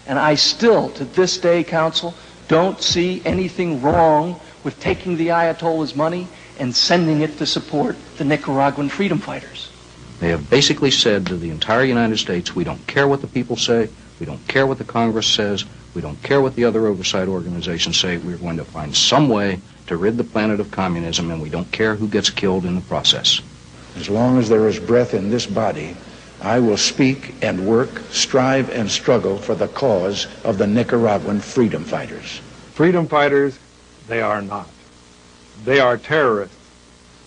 And I still, to this day, Counsel, don't see anything wrong with taking the Ayatollah's money and sending it to support the Nicaraguan freedom fighters. They have basically said to the entire United States, we don't care what the people say, we don't care what the Congress says, we don't care what the other oversight organizations say, we're going to find some way to rid the planet of communism, and we don't care who gets killed in the process. As long as there is breath in this body, I will speak and work, strive and struggle for the cause of the Nicaraguan freedom fighters. Freedom fighters, they are not. They are terrorists.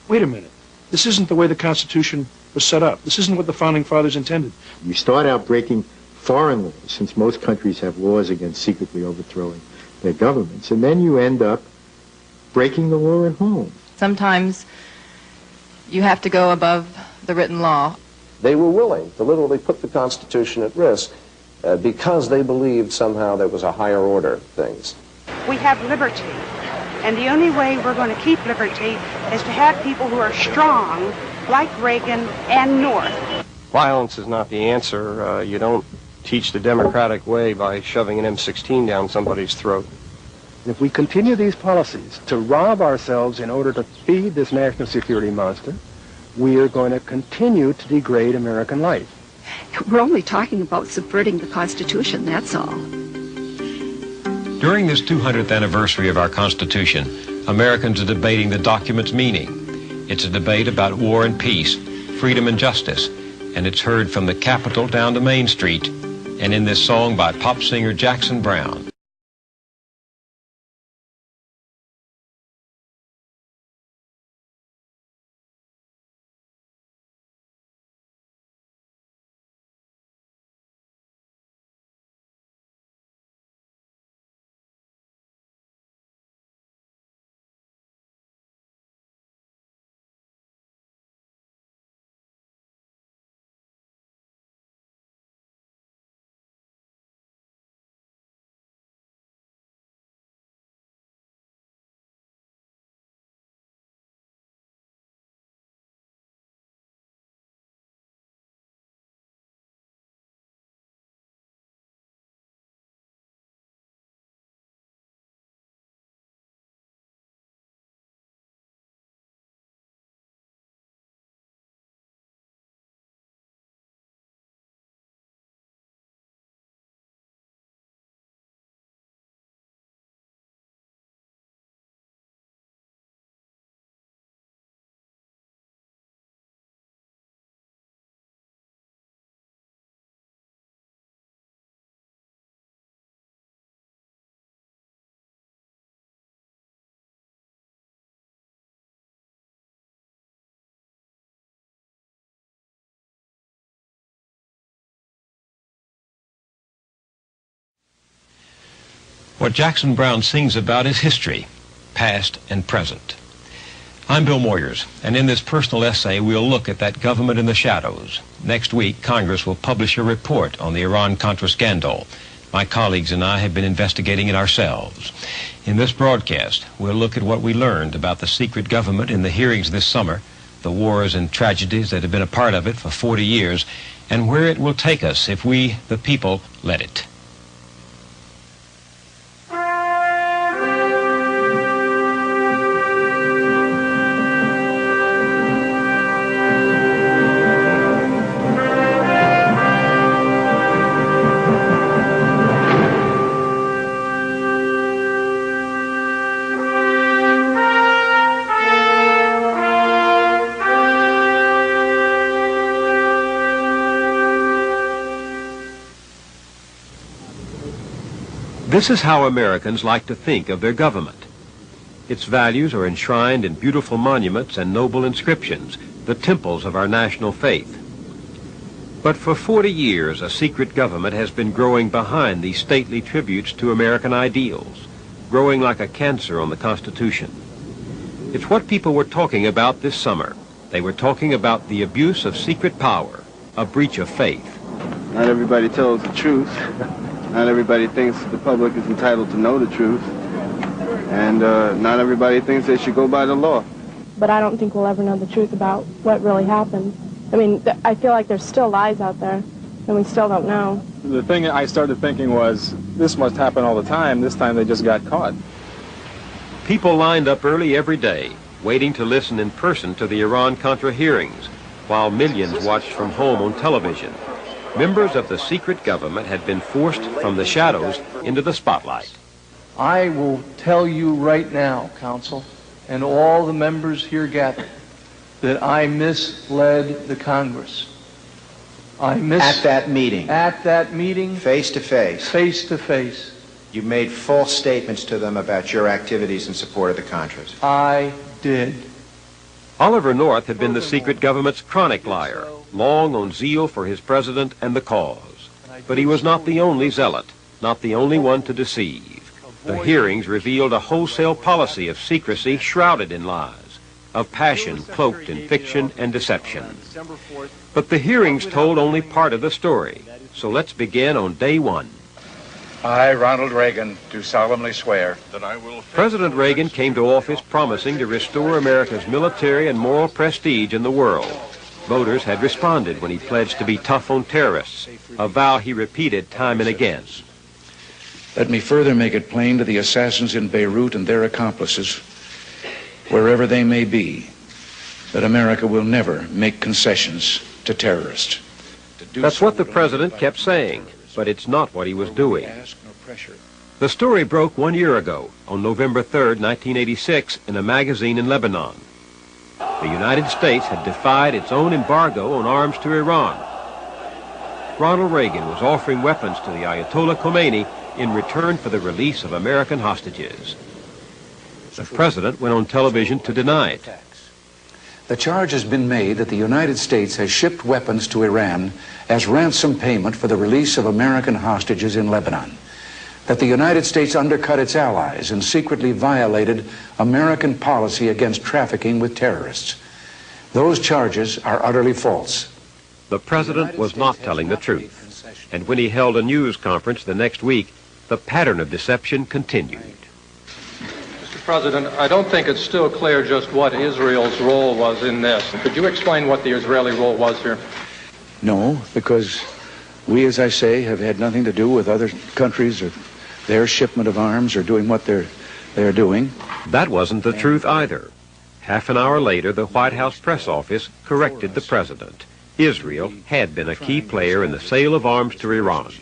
Wait a minute. This isn't the way the Constitution was set up. This isn't what the Founding Fathers intended. You start out breaking foreign laws, since most countries have laws against secretly overthrowing their governments, and then you end up breaking the law at home. Sometimes you have to go above the written law. They were willing to literally put the Constitution at risk because they believed somehow there was a higher order of things. We have liberty, and the only way we're going to keep liberty is to have people who are strong, like Reagan and North. Violence is not the answer. You don't teach the democratic way by shoving an M16 down somebody's throat. If we continue these policies to rob ourselves in order to feed this national security monster, we are going to continue to degrade American life. We're only talking about subverting the Constitution, that's all. During this 200th anniversary of our Constitution, Americans are debating the document's meaning. It's a debate about war and peace, freedom and justice, and it's heard from the Capitol down to Main Street, and in this song by pop singer Jackson Browne. What Jackson Browne sings about is history, past and present. I'm Bill Moyers, and in this personal essay, we'll look at that government in the shadows. Next week, Congress will publish a report on the Iran-Contra scandal. My colleagues and I have been investigating it ourselves. In this broadcast, we'll look at what we learned about the secret government in the hearings this summer, the wars and tragedies that have been a part of it for 40 years, and where it will take us if we, the people, let it. This is how Americans like to think of their government. Its values are enshrined in beautiful monuments and noble inscriptions, the temples of our national faith. But for 40 years, a secret government has been growing behind these stately tributes to American ideals, growing like a cancer on the Constitution. It's what people were talking about this summer. They were talking about the abuse of secret power, a breach of faith. Not everybody tells the truth. Not everybody thinks the public is entitled to know the truth. And not everybody thinks they should go by the law. But I don't think we'll ever know the truth about what really happened. I mean, I feel like there's still lies out there. And we still don't know. The thing I started thinking was, this must happen all the time. This time they just got caught. People lined up early every day, waiting to listen in person to the Iran-Contra hearings, while millions watched from home on television. Members of the secret government had been forced from the shadows into the spotlight. I will tell you right now, Counsel, and all the members here gathered, that I misled the Congress. At that meeting? At that meeting. Face to face? Face to face. You made false statements to them about your activities in support of the Contras? I did. Oliver North had been the secret government's chronic liar, long on zeal for his president and the cause. But he was not the only zealot, not the only one to deceive. The hearings revealed a wholesale policy of secrecy shrouded in lies, of passion cloaked in fiction and deception. But the hearings told only part of the story, so let's begin on day one. I, Ronald Reagan, do solemnly swear that I will... President Reagan came to office promising to restore America's military and moral prestige in the world. Voters had responded when he pledged to be tough on terrorists, a vow he repeated time and again. Let me further make it plain to the assassins in Beirut and their accomplices, wherever they may be, that America will never make concessions to terrorists. That's what the president kept saying, but it's not what he was doing. The story broke 1 year ago, on November 3rd, 1986, in a magazine in Lebanon. The United States had defied its own embargo on arms to Iran. Ronald Reagan was offering weapons to the Ayatollah Khomeini in return for the release of American hostages. The president went on television to deny it. The charge has been made that the United States has shipped weapons to Iran as ransom payment for the release of American hostages in Lebanon, that the United States undercut its allies and secretly violated American policy against trafficking with terrorists. Those charges are utterly false. The president was not telling the truth, and when he held a news conference the next week, the pattern of deception continued. Mr. President, I don't think it's still clear just what Israel's role was in this. Could you explain what the Israeli role was here? No, because we, as I say, have had nothing to do with other countries or their shipment of arms or doing what they're doing. That wasn't the truth either. Half an hour later, the White House press office corrected the president. Israel had been a key player in the sale of arms to Iran.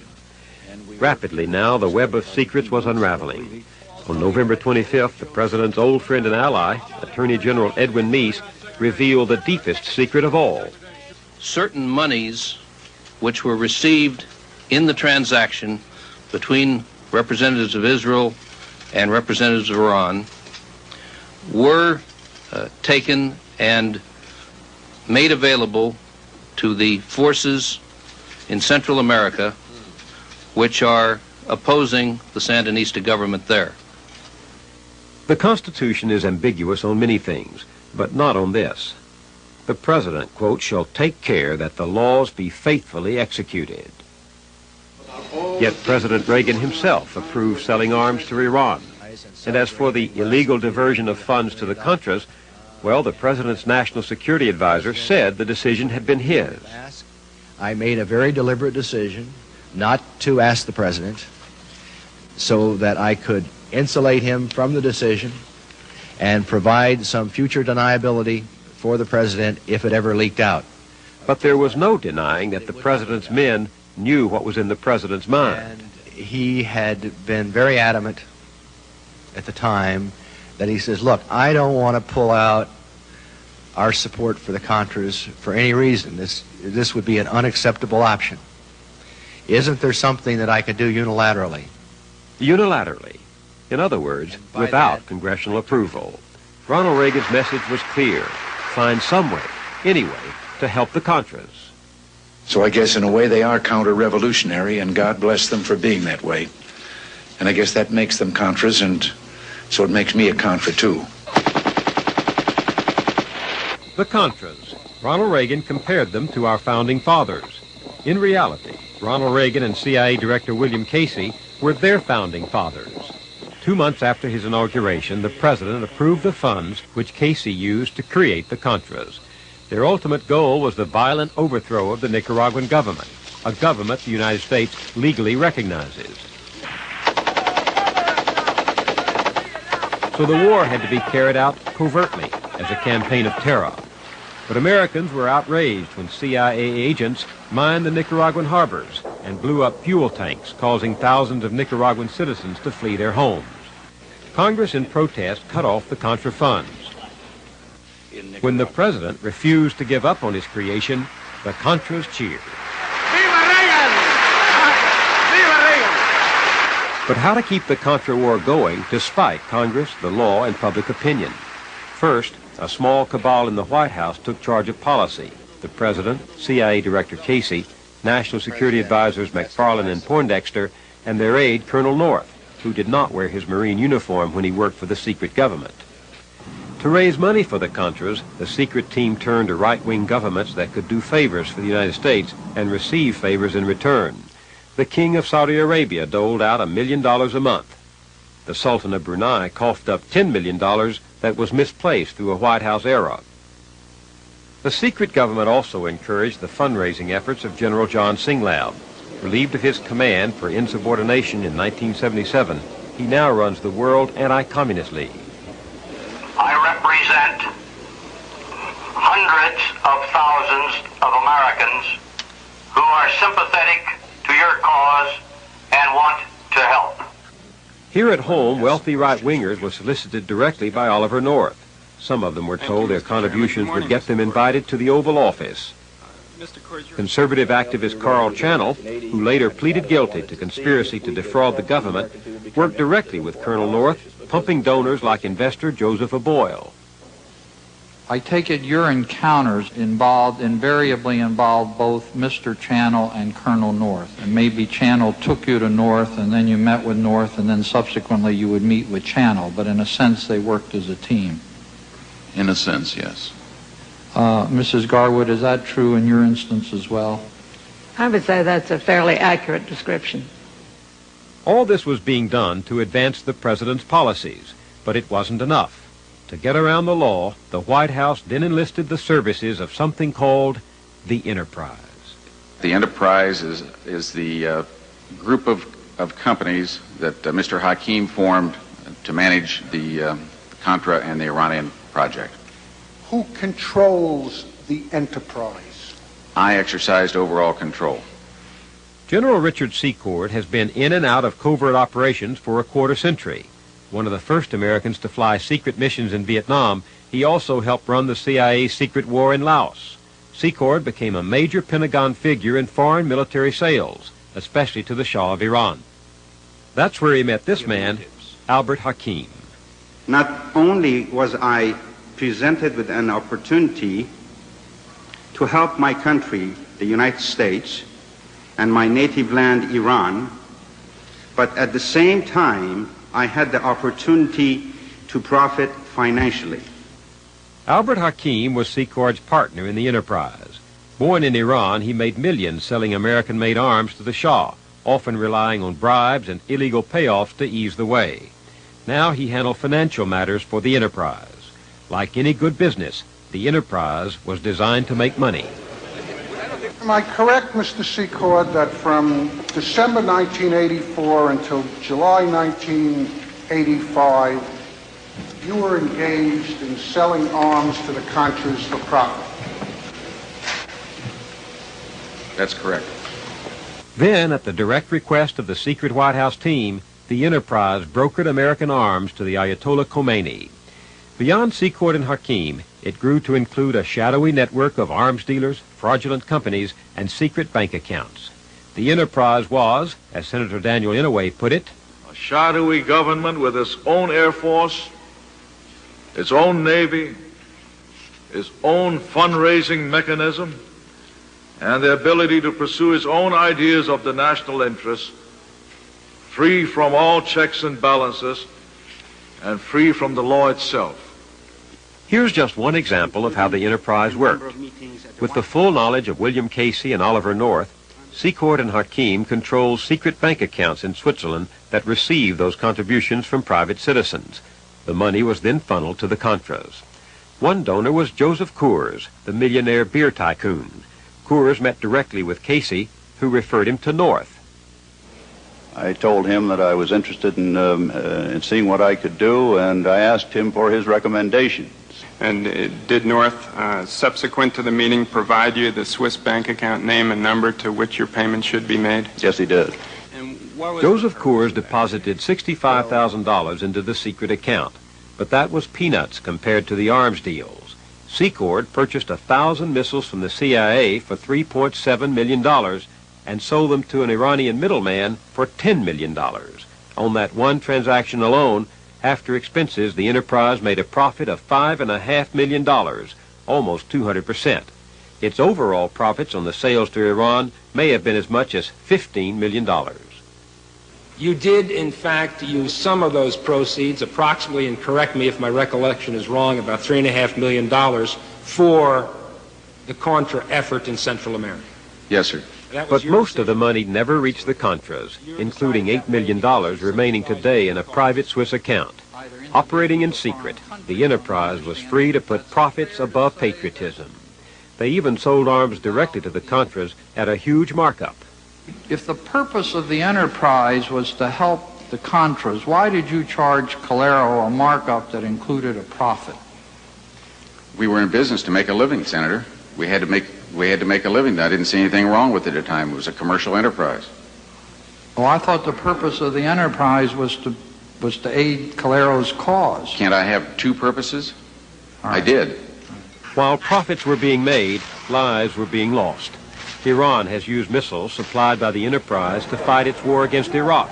Rapidly now, the web of secrets was unraveling. On November 25th, the president's old friend and ally, Attorney General Edwin Meese, revealed the deepest secret of all. Certain monies which were received in the transaction between representatives of Israel and representatives of Iran were taken and made available to the forces in Central America which are opposing the Sandinista government there. The Constitution is ambiguous on many things, but not on this. The president, quote, shall take care that the laws be faithfully executed. Yet President Reagan himself approved selling arms to Iran. And as for the illegal diversion of funds to the Contras, well, the president's national security advisor said the decision had been his. I made a very deliberate decision not to ask the president so that I could insulate him from the decision and provide some future deniability for the president if it ever leaked out. But there was no denying that the president's men knew what was in the president's mind. And he had been very adamant at the time that he says, look, I don't want to pull out our support for the Contras for any reason. This would be an unacceptable option. Isn't there something that I could do unilaterally? Unilaterally. In other words, without congressional approval. Ronald Reagan's message was clear. Find some way, any way, to help the Contras. So I guess in a way they are counter-revolutionary, and God bless them for being that way. And I guess that makes them Contras, and so it makes me a Contra too. The Contras. Ronald Reagan compared them to our founding fathers. In reality, Ronald Reagan and CIA Director William Casey were their founding fathers. 2 months after his inauguration, the president approved the funds which Casey used to create the Contras. Their ultimate goal was the violent overthrow of the Nicaraguan government. a government the United States legally recognizes. So the war had to be carried out covertly as a campaign of terror. But Americans were outraged when CIA agents mined the Nicaraguan harbors and blew up fuel tanks, causing thousands of Nicaraguan citizens to flee their homes. Congress, in protest, cut off the Contra funds. When the president refused to give up on his creation, the Contras cheered. Viva Reagan! Viva Reagan! But how to keep the Contra war going despite Congress, the law, and public opinion? First, a small cabal in the White House took charge of policy. The president, CIA Director Casey, National Security Advisors McFarlane and Poindexter, and their aide, Colonel North, who did not wear his Marine uniform when he worked for the secret government. To raise money for the Contras, the secret team turned to right-wing governments that could do favors for the United States and receive favors in return. The King of Saudi Arabia doled out $1 million a month. The Sultan of Brunei coughed up $10 million that was misplaced through a White House error. The secret government also encouraged the fundraising efforts of General John Singlaub. Relieved of his command for insubordination in 1977, he now runs the World Anti-Communist League. I represent hundreds of thousands of Americans who are sympathetic to your cause and want to help. Here at home, wealthy right-wingers were solicited directly by Oliver North. Some of them were told their contributions would get them invited to the Oval Office. Conservative activist Carl Channel, who later pleaded guilty to conspiracy to defraud the government, worked directly with Colonel North, pumping donors like investor Joseph Aboyle. I take it your encounters invariably involved both Mr. Channel and Colonel North. And maybe Channel took you to North, and then you met with North, and then subsequently you would meet with Channel. But in a sense, they worked as a team. In a sense, yes. Mrs. Garwood, is that true in your instance as well? I would say that's a fairly accurate description. All this was being done to advance the president's policies, but it wasn't enough. To get around the law, the White House then enlisted the services of something called the Enterprise. The Enterprise is the group of companies that Mr. Hakim formed to manage the Contra and the Iranian project. Who controls the Enterprise? I exercised overall control. General Richard Secord has been in and out of covert operations for a quarter century. One of the first Americans to fly secret missions in Vietnam, he also helped run the CIA's secret war in Laos. Secord became a major Pentagon figure in foreign military sales, especially to the Shah of Iran. That's where he met this man, Albert Hakim. Not only was I presented with an opportunity to help my country, the United States, and my native land, Iran, but at the same time, I had the opportunity to profit financially. Albert Hakim was Secord's partner in the Enterprise. Born in Iran, he made millions selling American-made arms to the Shah, often relying on bribes and illegal payoffs to ease the way. Now he handled financial matters for the Enterprise. Like any good business, the Enterprise was designed to make money. Am I correct, Mr. Secord, that from December 1984 until July 1985, you were engaged in selling arms to the Contras for profit? That's correct. Then, at the direct request of the secret White House team, the Enterprise brokered American arms to the Ayatollah Khomeini. Beyond Secord and Hakim, it grew to include a shadowy network of arms dealers, fraudulent companies, and secret bank accounts. The Enterprise was, as Senator Daniel Inouye put it, a shadowy government with its own Air Force, its own Navy, its own fundraising mechanism, and the ability to pursue its own ideas of the national interest, free from all checks and balances, and free from the law itself. Here's just one example of how the Enterprise worked. With the full knowledge of William Casey and Oliver North, Secord and Hakim controlled secret bank accounts in Switzerland that received those contributions from private citizens. The money was then funneled to the Contras. One donor was Joseph Coors, the millionaire beer tycoon. Coors met directly with Casey, who referred him to North. I told him that I was interested in seeing what I could do, and I asked him for his recommendation. And did North, subsequent to the meeting, provide you the Swiss bank account name and number to which your payment should be made? Yes, he did. Joseph Coors deposited $65,000 into the secret account, but that was peanuts compared to the arms deals. Secord purchased 1,000 missiles from the CIA for $3.7 million and sold them to an Iranian middleman for $10 million. On that one transaction alone, after expenses, the enterprise made a profit of $5.5 million, almost 200%. Its overall profits on the sales to Iran may have been as much as $15 million. You did, in fact, use some of those proceeds, approximately, and correct me if my recollection is wrong, about $3.5 million for the Contra effort in Central America. Yes, sir. But most of the money never reached the Contras, including $8 million remaining today in a private Swiss account. Operating in secret, the enterprise was free to put profits above patriotism. They even sold arms directly to the Contras at a huge markup. If the purpose of the enterprise was to help the Contras, why did you charge Calero a markup that included a profit? We were in business to make a living, Senator. We had to make a living. I didn't see anything wrong with it at the time. It was a commercial enterprise. Oh, I thought the purpose of the enterprise was to aid Calero's cause. Can't I have two purposes? I did. While profits were being made, lives were being lost. Iran has used missiles supplied by the enterprise to fight its war against Iraq.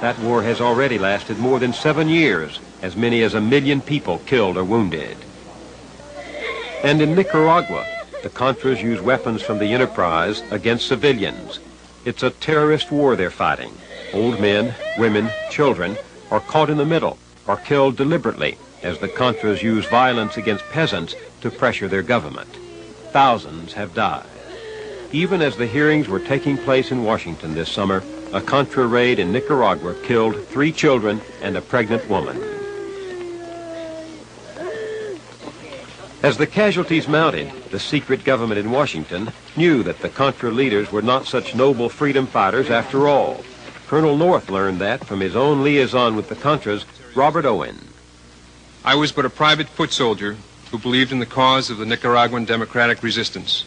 That war has already lasted more than 7 years, as many as 1 million people killed or wounded. And in Nicaragua, the Contras use weapons from the enterprise against civilians. It's a terrorist war they're fighting. Old men, women, children are caught in the middle or killed deliberately as the Contras use violence against peasants to pressure their government. Thousands have died. Even as the hearings were taking place in Washington this summer, a Contra raid in Nicaragua killed 3 children and a pregnant woman. As the casualties mounted, the secret government in Washington knew that the Contra leaders were not such noble freedom fighters after all. Colonel North learned that from his own liaison with the Contras, Robert Owen. I was but a private foot soldier who believed in the cause of the Nicaraguan democratic resistance.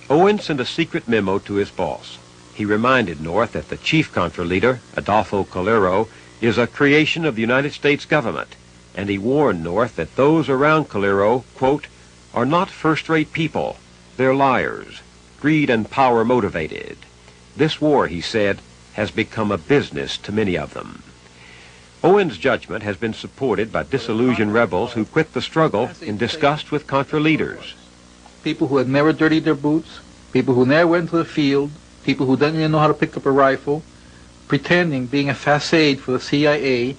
Owen sent a secret memo to his boss. He reminded North that the chief Contra leader, Adolfo Calero, is a creation of the United States government, and he warned North that those around Calero, quote, are not first-rate people. They're liars, greed and power motivated. This war, he said, has become a business to many of them. Owen's judgment has been supported by disillusioned rebels who quit the struggle in disgust with Contra leaders. People who had never dirtied their boots, people who never went to the field, people who didn't even know how to pick up a rifle, pretending being a facade for the CIA,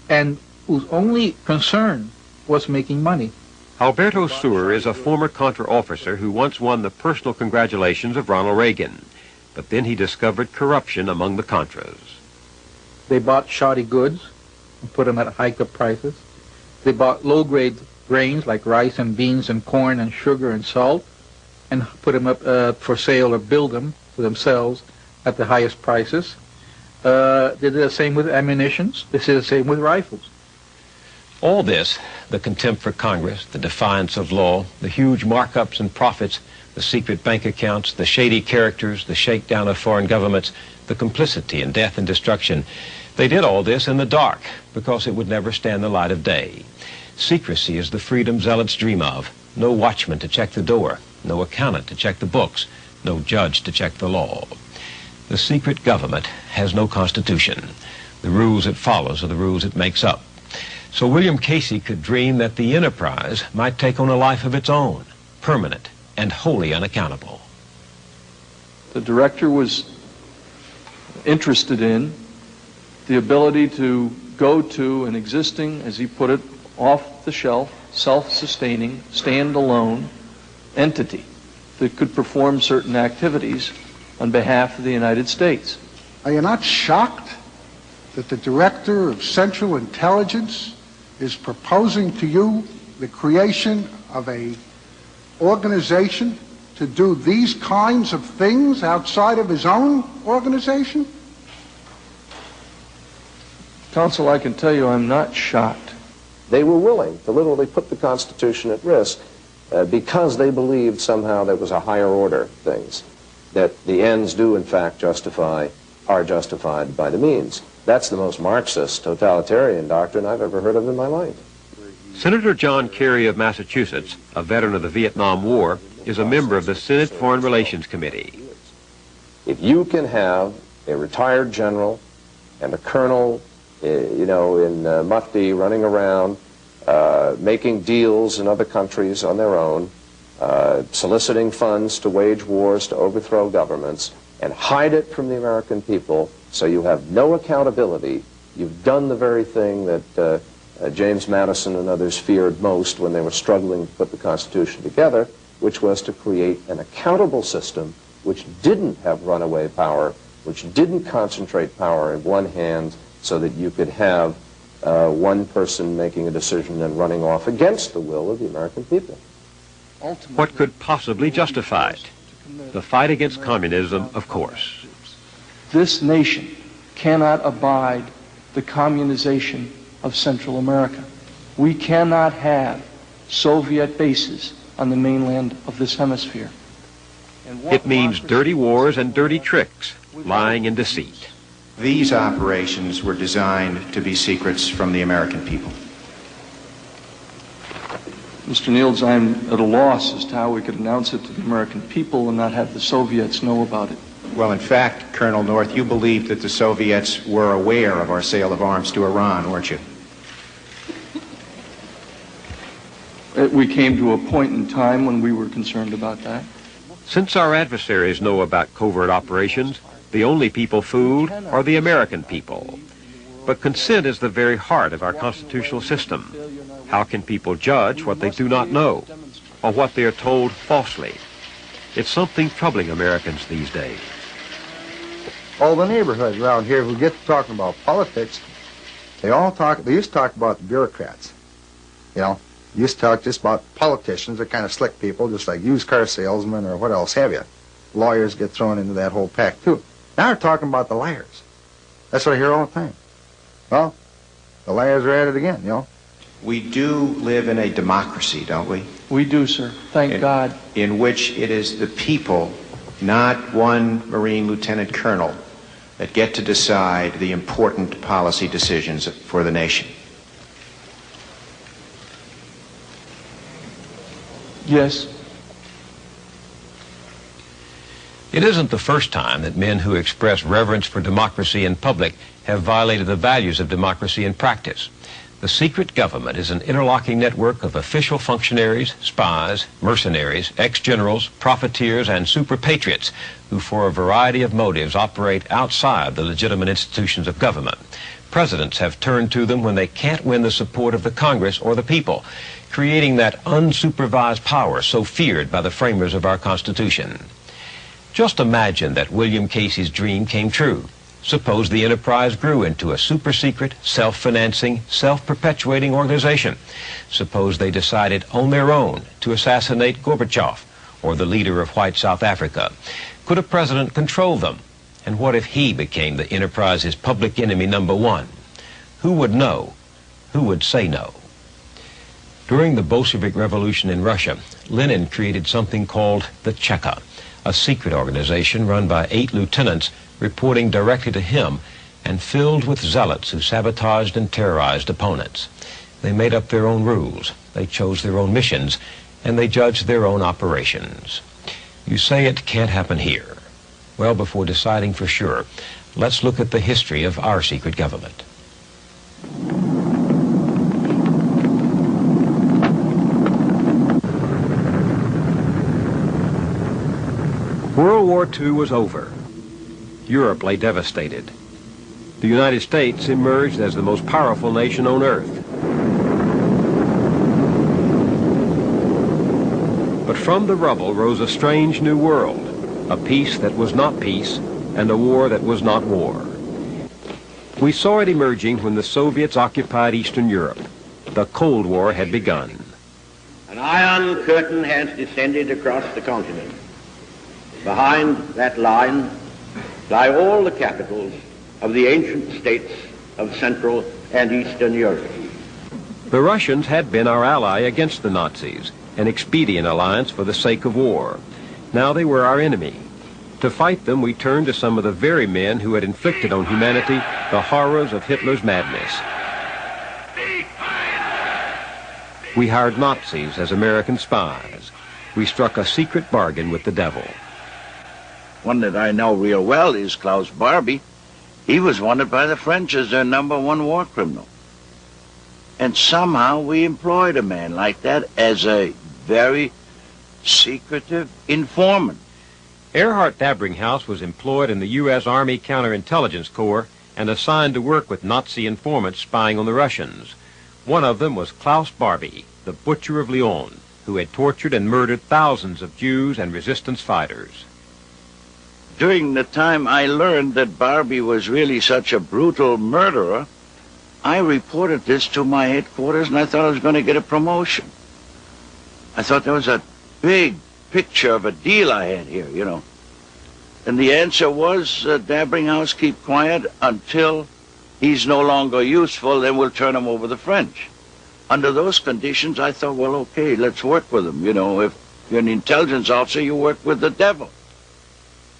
and whose only concern was making money. Alberto Sur is a former Contra officer who once won the personal congratulations of Ronald Reagan, but then he discovered corruption among the Contras. They bought shoddy goods and put them at hiked-up prices. They bought low-grade grains like rice and beans and corn and sugar and salt and put them up for sale or build them for themselves at the highest prices. They did the same with ammunitions. They did the same with rifles. All this, the contempt for Congress, the defiance of law, the huge markups and profits, the secret bank accounts, the shady characters, the shakedown of foreign governments, the complicity in death and destruction, they did all this in the dark because it would never stand the light of day. Secrecy is the freedom zealots dream of. No watchman to check the door, no accountant to check the books, no judge to check the law. The secret government has no constitution. The rules it follows are the rules it makes up. So William Casey could dream that the enterprise might take on a life of its own, permanent and wholly unaccountable. The director was interested in the ability to go to an existing, as he put it, off-the-shelf, self-sustaining, stand-alone entity that could perform certain activities on behalf of the United States. Are you not shocked that the Director of Central Intelligence is proposing to you the creation of an organization to do these kinds of things outside of his own organization? Counsel, I can tell you I'm not shocked. They were willing to literally put the Constitution at risk because they believed somehow there was a higher order of things, that the ends do in fact are justified by the means. That's the most Marxist totalitarian doctrine I've ever heard of in my life. Senator John Kerry of Massachusetts, a veteran of the Vietnam War, is a member of the Senate Foreign Relations Committee. If you can have a retired general and a colonel, in Mufti running around, making deals in other countries on their own, soliciting funds to wage wars, to overthrow governments, and hide it from the American people so you have no accountability, you've done the very thing that James Madison and others feared most when they were struggling to put the Constitution together, which was to create an accountable system which didn't have runaway power, which didn't concentrate power in one hand so that you could have one person making a decision and running off against the will of the American people. What could possibly justify it? The fight against communism, of course. This nation cannot abide the communization of Central America. We cannot have Soviet bases on the mainland of this hemisphere. It means dirty wars and dirty tricks, lying and deceit. These operations were designed to be secrets from the American people. Mr. Niels, I'm at a loss as to how we could announce it to the American people and not have the Soviets know about it. Well, in fact, Colonel North, you believed that the Soviets were aware of our sale of arms to Iran, weren't you? We came to a point in time when we were concerned about that. Since our adversaries know about covert operations, the only people fooled are the American people. But consent is the very heart of our constitutional system. How can people judge what they do not know, or what they are told falsely? It's something troubling Americans these days. All the neighborhoods around here, if we get to talking about politics, they used to talk about the bureaucrats. Used to talk just about politicians, they're kind of slick people, just like used car salesmen or what else have you. Lawyers get thrown into that whole pack too. Now they're talking about the liars. That's what I hear all the time. Well, the liars are at it again, We do live in a democracy, don't we? We do, sir. Thank God. In which it is the people, not one Marine lieutenant colonel, that get to decide the important policy decisions for the nation. Yes. It isn't the first time that men who express reverence for democracy in public have violated the values of democracy in practice. The secret government is an interlocking network of official functionaries, spies, mercenaries, ex-generals, profiteers, and super patriots who, for a variety of motives, operate outside the legitimate institutions of government. Presidents have turned to them when they can't win the support of the Congress or the people, creating that unsupervised power so feared by the framers of our Constitution. Just imagine that William Casey's dream came true. Suppose the enterprise grew into a super-secret, self-financing, self-perpetuating organization. Suppose they decided on their own to assassinate Gorbachev or the leader of white South Africa. Could a president control them? And what if he became the enterprise's public enemy number one? Who would know? Who would say no? During the Bolshevik Revolution in Russia, Lenin created something called the Cheka, a secret organization run by 8 lieutenants reporting directly to him and filled with zealots who sabotaged and terrorized opponents. They made up their own rules, they chose their own missions, and they judged their own operations. You say it can't happen here. Well, before deciding for sure, let's look at the history of our secret government. World War II was over. Europe lay devastated. The United States emerged as the most powerful nation on earth. But from the rubble rose a strange new world, a peace that was not peace, and a war that was not war. We saw it emerging when the Soviets occupied Eastern Europe. The Cold War had begun. An iron curtain has descended across the continent. Behind that line lie all the capitals of the ancient states of Central and Eastern Europe. The Russians had been our ally against the Nazis, an expedient alliance for the sake of war. Now they were our enemy. To fight them, we turned to some of the very men who had inflicted on humanity the horrors of Hitler's madness. We hired Nazis as American spies. We struck a secret bargain with the devil. One that I know real well is Klaus Barbie. He was wanted by the French as their #1 war criminal. And somehow we employed a man like that as a very secretive informant. Erhard Dabringhaus was employed in the U.S. Army Counterintelligence Corps and assigned to work with Nazi informants spying on the Russians. One of them was Klaus Barbie, the Butcher of Lyon, who had tortured and murdered thousands of Jews and resistance fighters. During the time I learned that Barbie was really such a brutal murderer, I reported this to my headquarters, and I thought I was going to get a promotion. I thought there was a big picture of a deal I had here, you know. And the answer was, Dabringhaus, keep quiet until he's no longer useful, then we'll turn him over to the French. Under those conditions, I thought, well, okay, let's work with him. You know, if you're an intelligence officer, you work with the devil.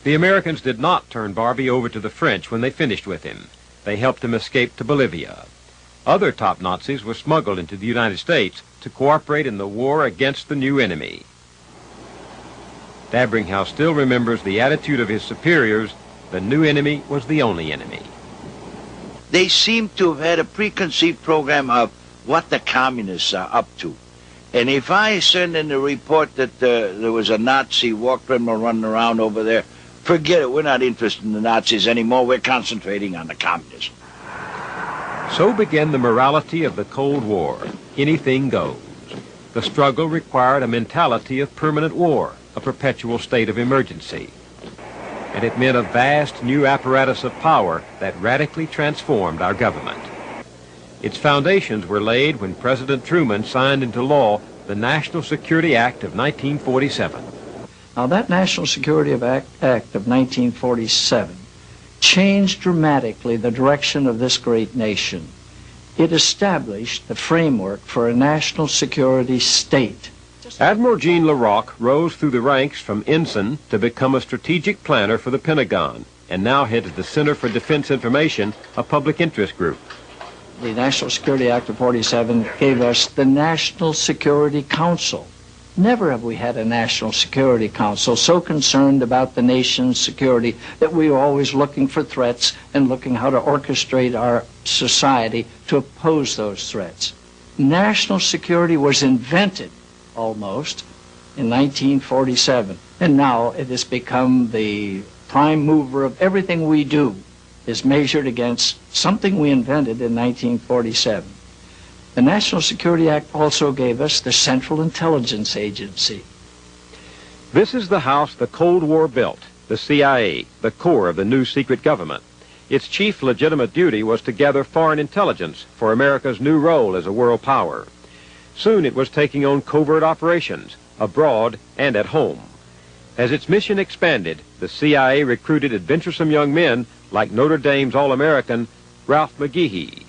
The Americans did not turn Barbie over to the French when they finished with him. They helped him escape to Bolivia. Other top Nazis were smuggled into the United States to cooperate in the war against the new enemy. Dabringhaus still remembers the attitude of his superiors. The new enemy was the only enemy. They seem to have had a preconceived program of what the communists are up to. And if I send in a report that there was a Nazi war criminal running around over there, forget it, we're not interested in the Nazis anymore, we're concentrating on the communists. So began the morality of the Cold War. Anything goes. The struggle required a mentality of permanent war, a perpetual state of emergency. And it meant a vast new apparatus of power that radically transformed our government. Its foundations were laid when President Truman signed into law the National Security Act of 1947. Now, that National Security Act of 1947 changed dramatically the direction of this great nation. It established the framework for a national security state. Admiral Jean LaRocque rose through the ranks from ensign to become a strategic planner for the Pentagon, and now heads the Center for Defense Information, a public interest group. The National Security Act of 47 gave us the National Security Council. Never have we had a National Security Council so concerned about the nation's security that we were always looking for threats and looking how to orchestrate our society to oppose those threats. National security was invented almost in 1947, and now it has become the prime mover of everything we do is measured against something we invented in 1947. The National Security Act also gave us the Central Intelligence Agency. This is the house the Cold War built, the CIA, the core of the new secret government. Its chief legitimate duty was to gather foreign intelligence for America's new role as a world power. Soon it was taking on covert operations, abroad and at home. As its mission expanded, the CIA recruited adventuresome young men like Notre Dame's All-American Ralph McGehee.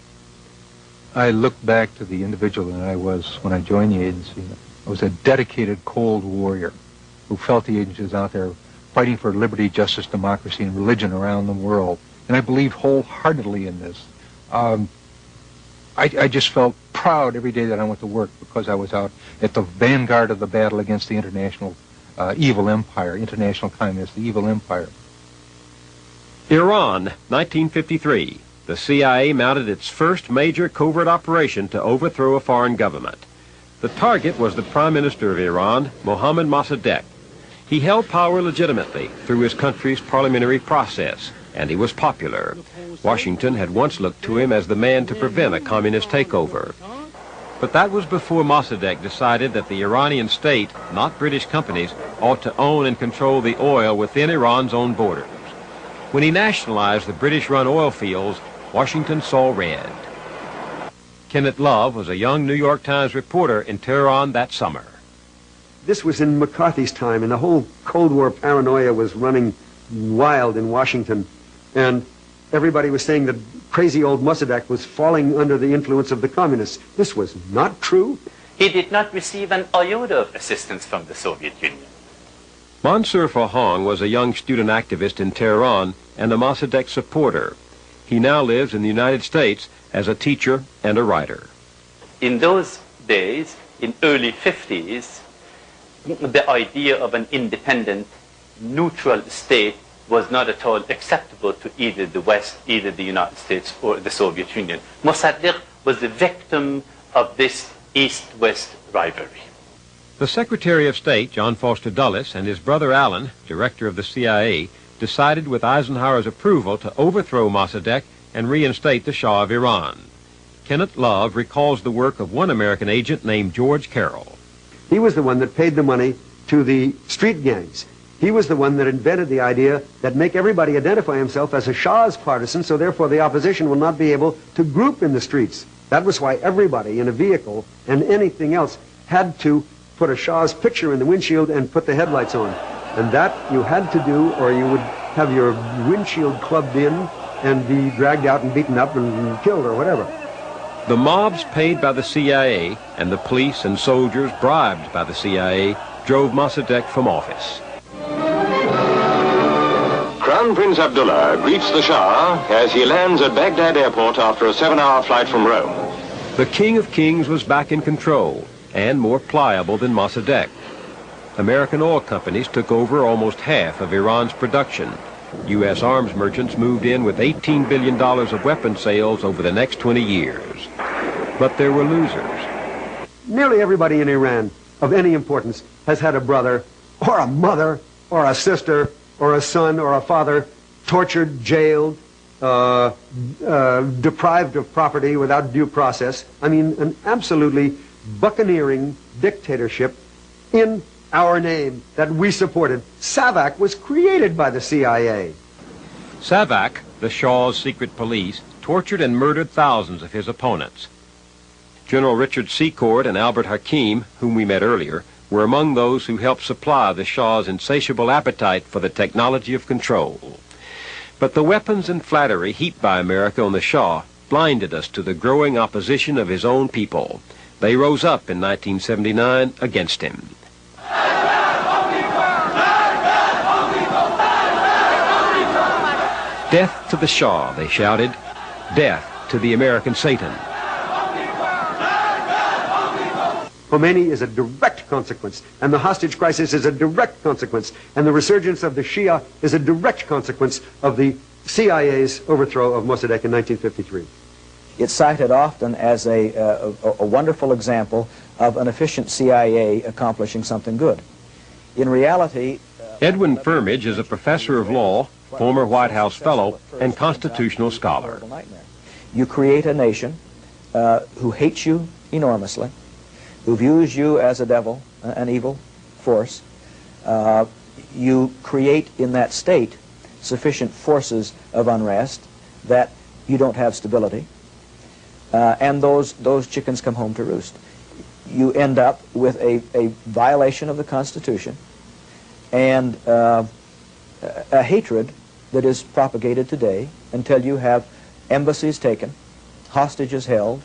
I look back to the individual that I was when I joined the agency. I was a dedicated Cold Warrior who felt the agency was out there fighting for liberty, justice, democracy, and religion around the world. And I believed wholeheartedly in this. I just felt proud every day that I went to work because I was out at the vanguard of the battle against the international evil empire, international communists, the evil empire. Iran, 1953. The CIA mounted its first major covert operation to overthrow a foreign government. The target was the Prime Minister of Iran, Mohammad Mossadegh. He held power legitimately through his country's parliamentary process, and he was popular. Washington had once looked to him as the man to prevent a communist takeover. But that was before Mossadegh decided that the Iranian state, not British companies, ought to own and control the oil within Iran's own borders. When he nationalized the British-run oil fields, Washington saw red. Kenneth Love was a young New York Times reporter in Tehran that summer. this was in McCarthy's time, and the whole Cold War paranoia was running wild in Washington, and everybody was saying that crazy old Mossadegh was falling under the influence of the communists. This was not true. He did not receive an iota of assistance from the Soviet Union. Mansour Fahong was a young student activist in Tehran and a Mossadegh supporter. He now lives in the United States as a teacher and a writer. In those days, in early 50s, the idea of an independent, neutral state was not at all acceptable to either the West, either the United States, or the Soviet Union. Mossadegh was the victim of this East-West rivalry. The Secretary of State, John Foster Dulles, and his brother Alan, director of the CIA, decided with Eisenhower's approval to overthrow Mossadegh and reinstate the Shah of Iran. Kenneth Love recalls the work of one American agent named George Carroll. He was the one that paid the money to the street gangs. He was the one that invented the idea that make everybody identify himself as a Shah's partisan, so therefore the opposition will not be able to group in the streets. That was why everybody in a vehicle and anything else had to put a Shah's picture in the windshield and put the headlights on. And that you had to do, or you would have your windshield clubbed in and be dragged out and beaten up and killed or whatever. The mobs paid by the CIA and the police and soldiers bribed by the CIA drove Mossadegh from office. Crown Prince Abdullah greets the Shah as he lands at Baghdad airport after a 7-hour flight from Rome. The King of Kings was back in control and more pliable than Mossadegh. American oil companies took over almost half of Iran's production. U.S. arms merchants moved in with $18 billion of weapon sales over the next 20 years. But there were losers. Nearly everybody in Iran of any importance has had a brother or a mother or a sister or a son or a father tortured, jailed, deprived of property without due process. I mean, an absolutely buccaneering dictatorship in our name that we supported. SAVAK was created by the CIA. SAVAK, the Shah's secret police, tortured and murdered thousands of his opponents. General Richard Secord and Albert Hakim, whom we met earlier, were among those who helped supply the Shah's insatiable appetite for the technology of control. But the weapons and flattery heaped by America on the Shah blinded us to the growing opposition of his own people. They rose up in 1979 against him. Death to the Shah, they shouted. Death to the American Satan. Khomeini is a direct consequence, and the hostage crisis is a direct consequence, and the resurgence of the Shia is a direct consequence of the CIA's overthrow of Mossadegh in 1953. It's cited often as a wonderful example of an efficient CIA accomplishing something good. In reality... Edwin Firmage is a professor of law, former White House fellow, and constitutional scholar. You create a nation who hates you enormously, who views you as a devil, an evil force. You create in that state sufficient forces of unrest that you don't have stability, and those chickens come home to roost. You end up with a violation of the Constitution and a hatred that is propagated today until you have embassies taken, hostages held,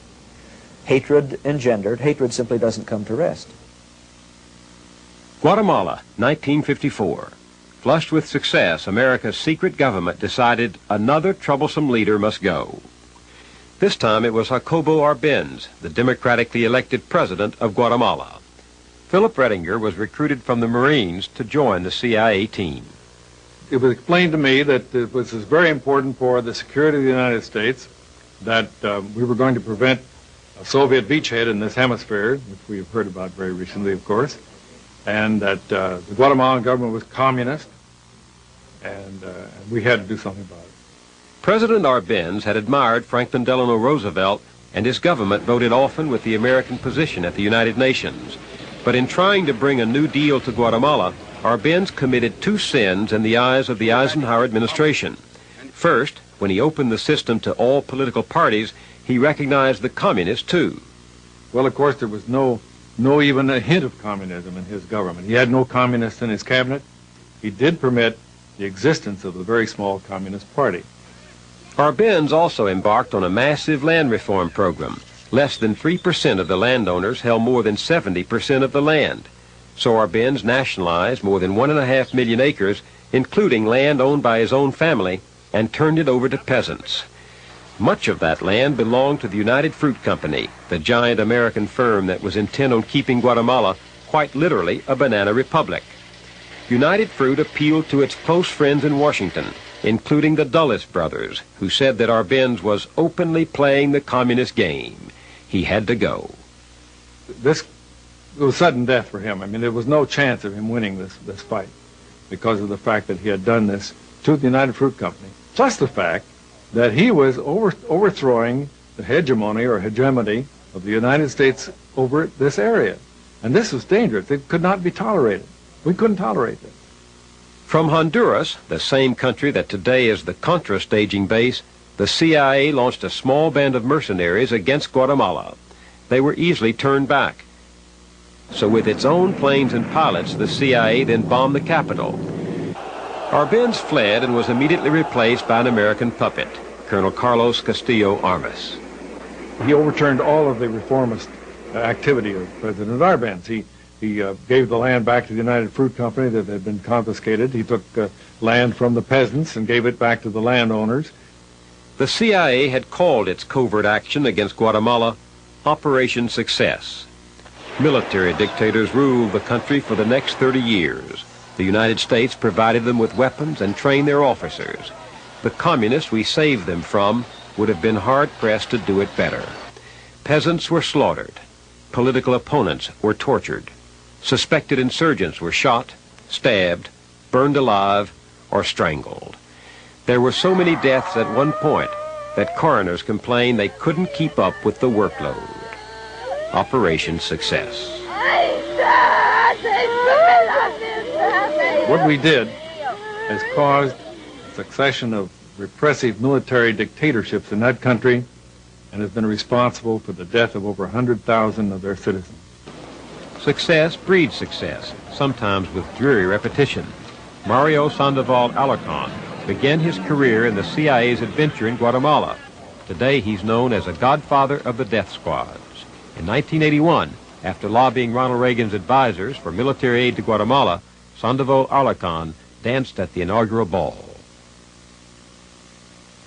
hatred engendered. Hatred simply doesn't come to rest. Guatemala, 1954. Flushed with success, America's secret government decided another troublesome leader must go. This time it was Jacobo Arbenz, the democratically elected president of Guatemala. Philip Rettinger was recruited from the Marines to join the CIA team. It was explained to me that it was very important for the security of the United States that we were going to prevent a Soviet beachhead in this hemisphere, which we have heard about very recently, of course, and that the Guatemalan government was communist, and we had to do something about it. President Arbenz had admired Franklin Delano Roosevelt, and his government voted often with the American position at the United Nations. But in trying to bring a new deal to Guatemala, Arbenz committed two sins in the eyes of the Eisenhower administration. First, when he opened the system to all political parties, he recognized the communists too. Well, of course, there was no no even a hint of communism in his government. He had no communists in his cabinet. He did permit the existence of a very small communist party. Arbenz also embarked on a massive land reform program. Less than 3% of the landowners held more than 70% of the land. So Arbenz nationalized more than 1.5 million acres, including land owned by his own family, and turned it over to peasants. Much of that land belonged to the United Fruit Company, the giant American firm that was intent on keeping Guatemala quite literally a banana republic. United Fruit appealed to its close friends in Washington, including the Dulles brothers, who said that Arbenz was openly playing the communist game. He had to go. This was sudden death for him. I mean, there was no chance of him winning this fight because of the fact that he had done this to the United Fruit Company, plus the fact that he was overthrowing the hegemony of the United States over this area. And this was dangerous. It could not be tolerated. We couldn't tolerate this. From Honduras, the same country that today is the Contra staging base, the CIA launched a small band of mercenaries against Guatemala. They were easily turned back. So with its own planes and pilots, the CIA then bombed the capital. Arbenz fled and was immediately replaced by an American puppet, Colonel Carlos Castillo Armas. He overturned all of the reformist activity of President Arbenz. He gave the land back to the United Fruit Company that had been confiscated. He took land from the peasants and gave it back to the landowners. The CIA had called its covert action against Guatemala Operation Success. Military dictators ruled the country for the next 30 years. The United States provided them with weapons and trained their officers. The communists we saved them from would have been hard-pressed to do it better. Peasants were slaughtered. Political opponents were tortured. Suspected insurgents were shot, stabbed, burned alive, or strangled. There were so many deaths at one point that coroners complained they couldn't keep up with the workload. Operation Success. What we did has caused a succession of repressive military dictatorships in that country and has been responsible for the death of over 100,000 of their citizens. Success breeds success, sometimes with dreary repetition. Mario Sandoval Alarcon began his career in the CIA's adventure in Guatemala. Today he's known as a godfather of the death squads. In 1981, after lobbying Ronald Reagan's advisors for military aid to Guatemala, Sandoval Alarcon danced at the inaugural ball.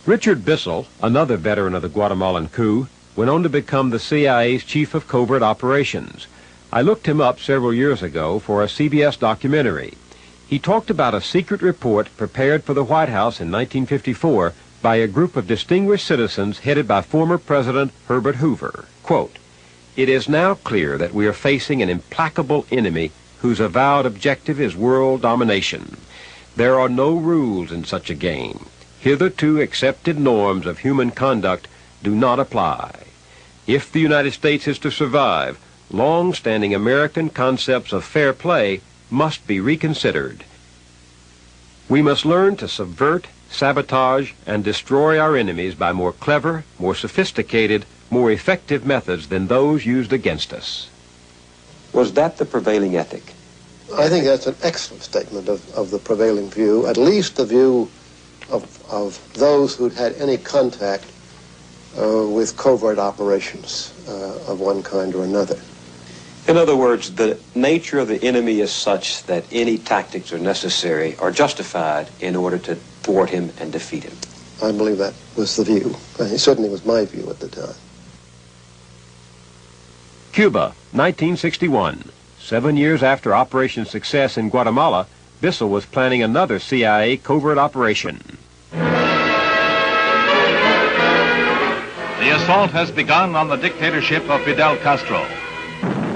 Richard Bissell, another veteran of the Guatemalan coup, went on to become the CIA's chief of covert operations. I looked him up several years ago for a CBS documentary. He talked about a secret report prepared for the White House in 1954 by a group of distinguished citizens headed by former President Herbert Hoover. Quote, "It is now clear that we are facing an implacable enemy whose avowed objective is world domination. There are no rules in such a game. Hitherto accepted norms of human conduct do not apply. If the United States is to survive, long-standing American concepts of fair play must be reconsidered. We must learn to subvert, sabotage, and destroy our enemies by more clever, more sophisticated, more effective methods than those used against us." Was that the prevailing ethic? I think that's an excellent statement of the prevailing view, at least the view of those who'd had any contact with covert operations of one kind or another. In other words, the nature of the enemy is such that any tactics are necessary or justified in order to thwart him and defeat him. I believe that was the view. It certainly was my view at the time. Cuba, 1961. 7 years after Operation Success in Guatemala, Bissell was planning another CIA covert operation. The assault has begun on the dictatorship of Fidel Castro.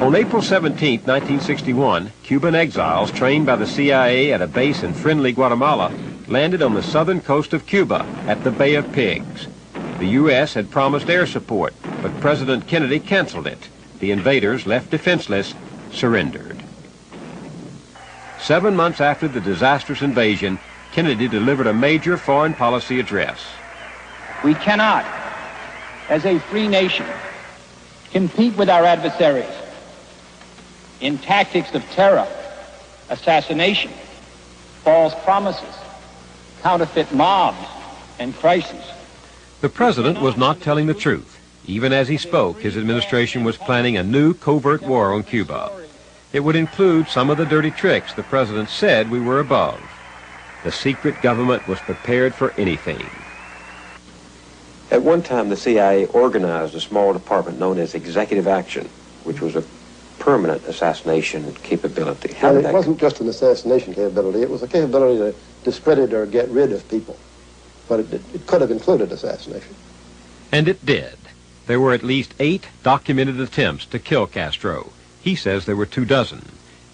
On April 17, 1961, Cuban exiles trained by the CIA at a base in friendly Guatemala landed on the southern coast of Cuba at the Bay of Pigs. The U.S. had promised air support, but President Kennedy canceled it. The invaders, left defenseless, surrendered. 7 months after the disastrous invasion, Kennedy delivered a major foreign policy address. We cannot, as a free nation, compete with our adversaries in tactics of terror, assassination, false promises, counterfeit mobs, and crises. The president was not telling the truth. Even as he spoke, his administration was planning a new covert war on Cuba. It would include some of the dirty tricks the president said we were above. The secret government was prepared for anything. At one time, the CIA organized a small department known as Executive Action, which was a permanent assassination capability. How did it that wasn't just an assassination capability. It was a capability to discredit or get rid of people. But it could have included assassination. And it did. There were at least 8 documented attempts to kill Castro. He says there were 24.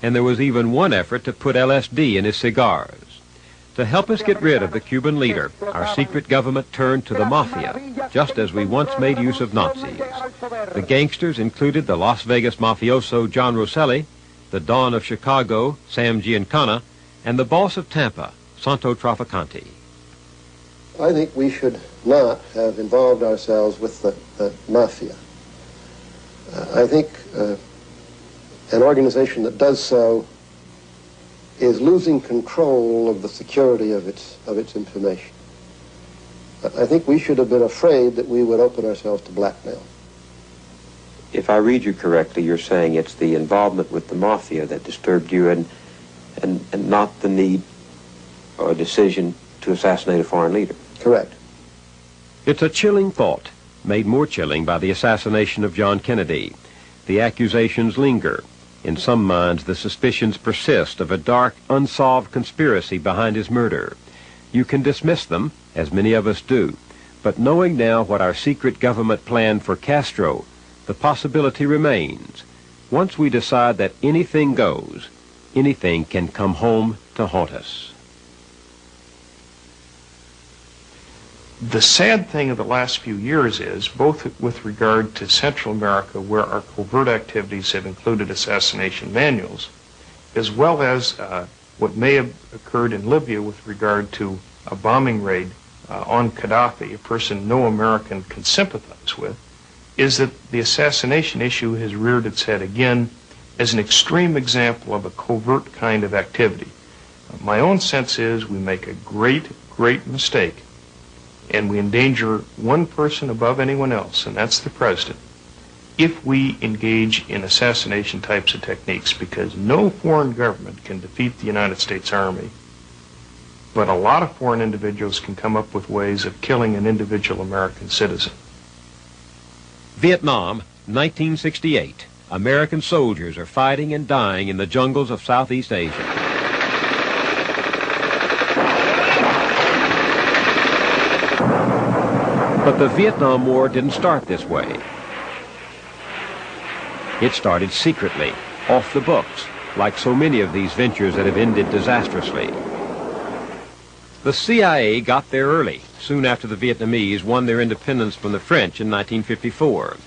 And there was even one effort to put LSD in his cigars. To help us get rid of the Cuban leader, our secret government turned to the mafia, just as we once made use of Nazis. The gangsters included the Las Vegas mafioso John Rosselli, the Don of Chicago, Sam Giancana, and the boss of Tampa, Santo Trafficante. I think we should not have involved ourselves with the mafia. I think an organization that does so is losing control of the security of its information. I think we should have been afraid that we would open ourselves to blackmail. If I read you correctly, you're saying it's the involvement with the mafia that disturbed you and not the need or decision to assassinate a foreign leader. Correct. It's a chilling thought, made more chilling by the assassination of John Kennedy. The accusations linger. In some minds, the suspicions persist of a dark, unsolved conspiracy behind his murder. You can dismiss them, as many of us do, but knowing now what our secret government planned for Castro, the possibility remains. Once we decide that anything goes, anything can come home to haunt us. The sad thing of the last few years is, both with regard to Central America, where our covert activities have included assassination manuals, as well as what may have occurred in Libya with regard to a bombing raid on Gaddafi, a person no American can sympathize with, is that the assassination issue has reared its head again as an extreme example of a covert kind of activity. My own sense is we make a great, great mistake, and we endanger one person above anyone else, and that's the president, if we engage in assassination types of techniques, because no foreign government can defeat the United States Army, but a lot of foreign individuals can come up with ways of killing an individual American citizen. Vietnam, 1968. American soldiers are fighting and dying in the jungles of Southeast Asia. But the Vietnam War didn't start this way. It started secretly, off the books, like so many of these ventures that have ended disastrously. The CIA got there early, soon after the Vietnamese won their independence from the French in 1954.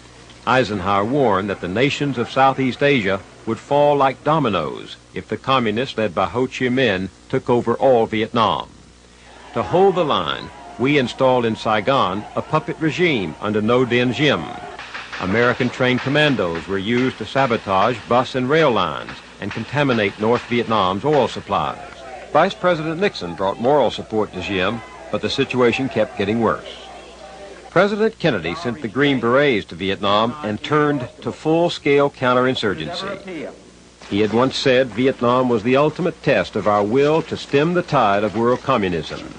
Eisenhower warned that the nations of Southeast Asia would fall like dominoes if the communists led by Ho Chi Minh took over all Vietnam. To hold the line, we installed in Saigon a puppet regime under No Dinh Diem. American-trained commandos were used to sabotage bus and rail lines and contaminate North Vietnam's oil supplies. Vice President Nixon brought moral support to Diem, but the situation kept getting worse. President Kennedy sent the Green Berets to Vietnam and turned to full-scale counterinsurgency. He had once said Vietnam was the ultimate test of our will to stem the tide of world communism.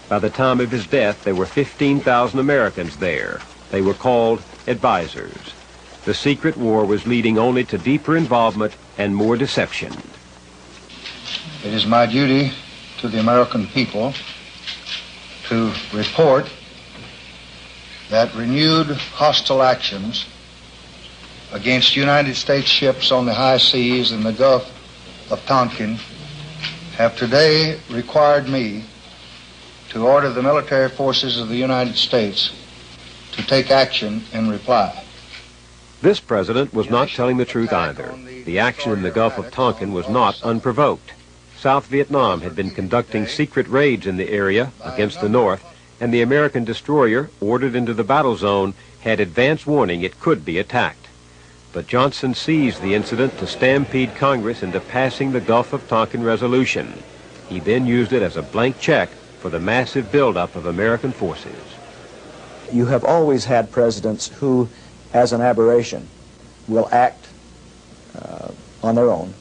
By the time of his death, there were 15,000 Americans there. They were called advisors. The secret war was leading only to deeper involvement and more deception. It is my duty to the American people to report that renewed hostile actions against United States ships on the high seas in the Gulf of Tonkin have today required me to order the military forces of the United States to take action in reply. This president was not telling the truth either. The action in the Gulf of Tonkin was not unprovoked. South Vietnam had been conducting secret raids in the area against the North, and the American destroyer, ordered into the battle zone, had advance warning it could be attacked. but Johnson seized the incident to stampede Congress into passing the Gulf of Tonkin resolution. He then used it as a blank check for the massive buildup of American forces. You have always had presidents who, as an aberration, will act on their own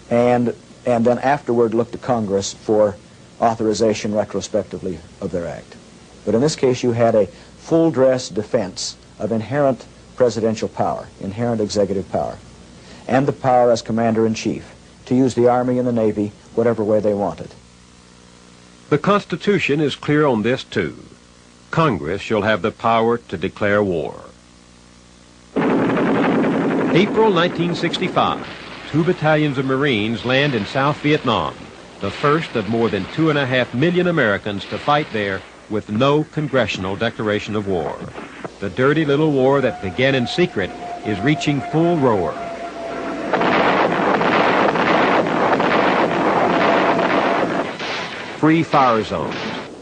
and then afterward look to Congress for authorization retrospectively of their act. But in this case, you had a full-dress defense of inherent presidential power, inherent executive power, and the power as commander-in-chief to use the Army and the Navy whatever way they wanted. The Constitution is clear on this, too. Congress shall have the power to declare war. April 1965, 2 battalions of Marines land in South Vietnam, the first of more than 2.5 million Americans to fight there with no congressional declaration of war. The dirty little war that began in secret is reaching full roar. Free fire zones,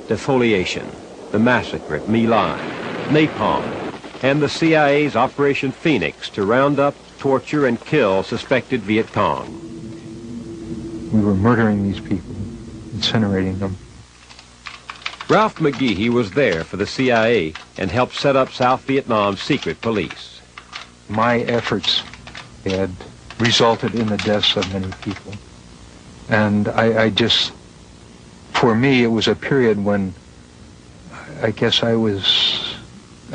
defoliation, the massacre at My Lai, napalm, and the CIA's Operation Phoenix to round up, torture, and kill suspected Viet Cong. We were murdering these people, incinerating them. Ralph McGehee was there for the CIA and helped set up South Vietnam's secret police. My efforts had resulted in the deaths of many people. And I just, for me, it was a period when I guess I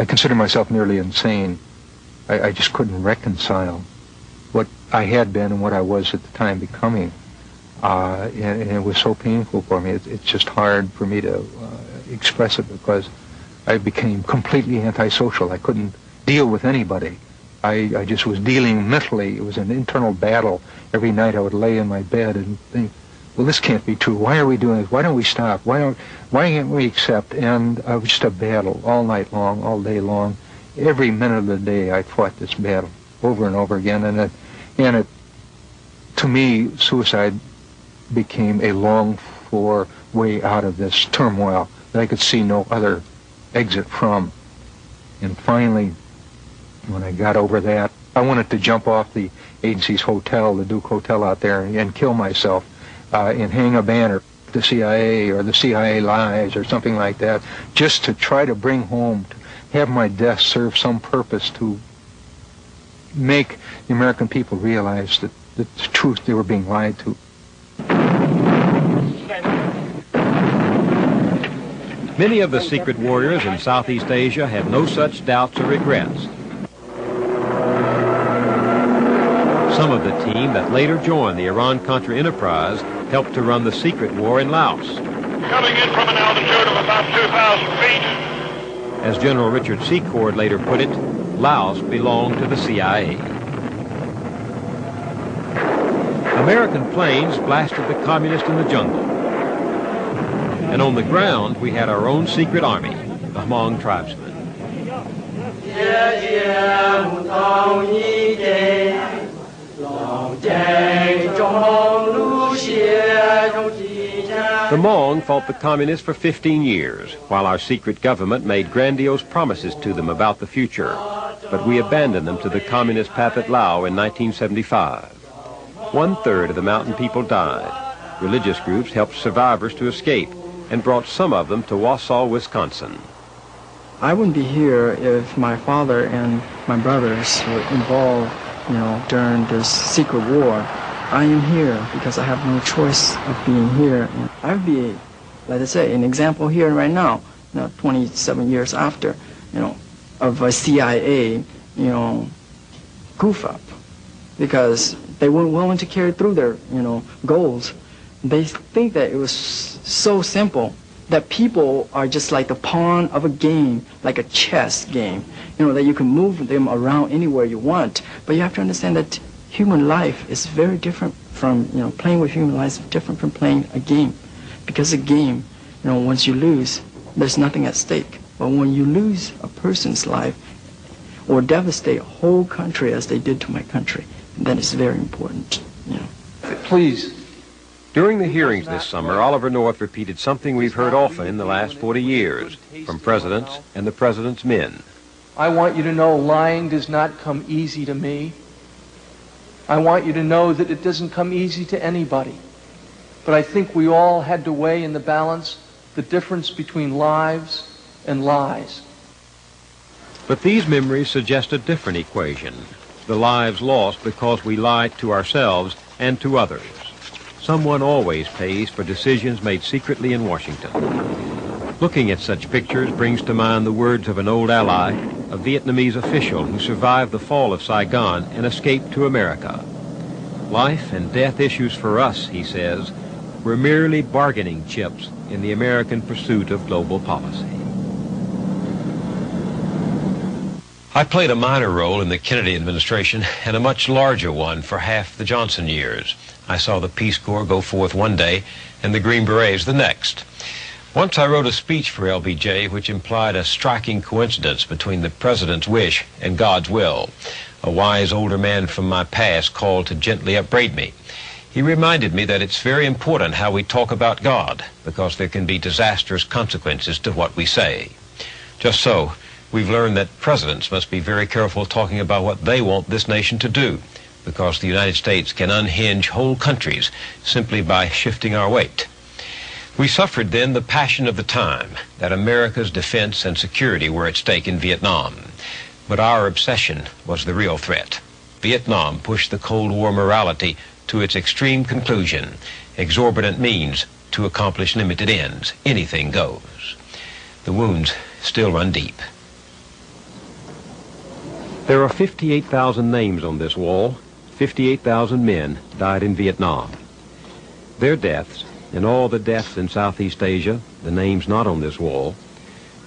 consider myself nearly insane. I just couldn't reconcile what I had been and what I was at the time becoming. And it was so painful for me. It's just hard for me to express it because I became completely antisocial. I couldn't deal with anybody. I just was dealing mentally. It was an internal battle. Every night I would lay in my bed and think, well, this can't be true. Why are we doing this? Why don't we stop? Why can't we accept? And it was just a battle all night long, all day long. Every minute of the day I fought this battle over and over again. And it to me, suicide became a longed-for way out of this turmoil that I could see no other exit from. And finally, when I got over that, I wanted to jump off the agency's hotel, the Duke Hotel out there, and kill myself and hang a banner, the CIA or the CIA lies or something like that, just to try to bring home, to have my death serve some purpose to make the American people realize that the truth, they were being lied to. Many of the secret warriors in Southeast Asia had no such doubts or regrets. Some of the team that later joined the Iran-Contra enterprise helped to run the secret war in Laos. Coming in from an altitude of about 2,000 feet. As General Richard Secord later put it, Laos belonged to the CIA. American planes blasted the communists in the jungle. And on the ground, we had our own secret army, the Hmong tribesmen. The Hmong fought the communists for 15 years, while our secret government made grandiose promises to them about the future. But we abandoned them to the communist Pathet Lao in 1975. 1/3 of the mountain people died. Religious groups helped survivors to escape and brought some of them to Wausau, Wisconsin. I wouldn't be here if my father and my brothers were involved, during this secret war. I am here because I have no choice of being here. I would be, like I say, an example here right now, 27 years after, of a CIA, goof up, because they weren't willing to carry through their, goals. They think that it was so simple that people are just like the pawn of a game, like a chess game, that you can move them around anywhere you want. But you have to understand that human life is very different from, playing with human life is different from playing a game. Because a game, once you lose, there's nothing at stake. But when you lose a person's life or devastate a whole country as they did to my country, that is very important, Please. During the hearings this summer, Oliver North repeated something we've heard often in the last 40 years from presidents and the president's men. I want you to know lying does not come easy to me. I want you to know that it doesn't come easy to anybody. But I think we all had to weigh in the balance the difference between lives and lies. But these memories suggest a different equation. The lives lost because we lied to ourselves and to others. Someone always pays for decisions made secretly in Washington. Looking at such pictures brings to mind the words of an old ally, a Vietnamese official who survived the fall of Saigon and escaped to America. Life and death issues for us, he says, were merely bargaining chips in the American pursuit of global policy. I played a minor role in the Kennedy administration and a much larger one for half the Johnson years. I saw the Peace Corps go forth one day and the Green Berets the next. Once I wrote a speech for LBJ which implied a striking coincidence between the president's wish and God's will. A wise older man from my past called to gently upbraid me. He reminded me that it's very important how we talk about God, because there can be disastrous consequences to what we say. Just so, we've learned that presidents must be very careful talking about what they want this nation to do, because the United States can unhinge whole countries simply by shifting our weight. We suffered then the passion of the time, that America's defense and security were at stake in Vietnam. But our obsession was the real threat. Vietnam pushed the Cold War morality to its extreme conclusion, exorbitant means to accomplish limited ends. Anything goes. The wounds still run deep. There are 58,000 names on this wall. 58,000 men died in Vietnam. Their deaths, and all the deaths in Southeast Asia, the names not on this wall,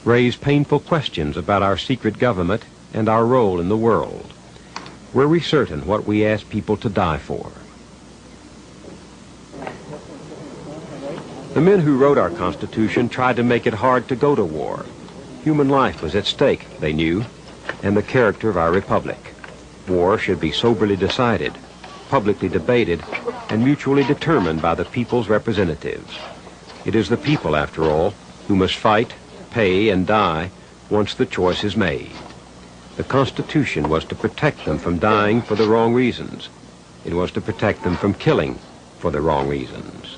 raise painful questions about our secret government and our role in the world. Were we certain what we asked people to die for? The men who wrote our Constitution tried to make it hard to go to war. Human life was at stake, they knew, and the character of our republic. War should be soberly decided, publicly debated, and mutually determined by the people's representatives. It is the people, after all, who must fight, pay, and die once the choice is made. The Constitution was to protect them from dying for the wrong reasons. It was to protect them from killing for the wrong reasons.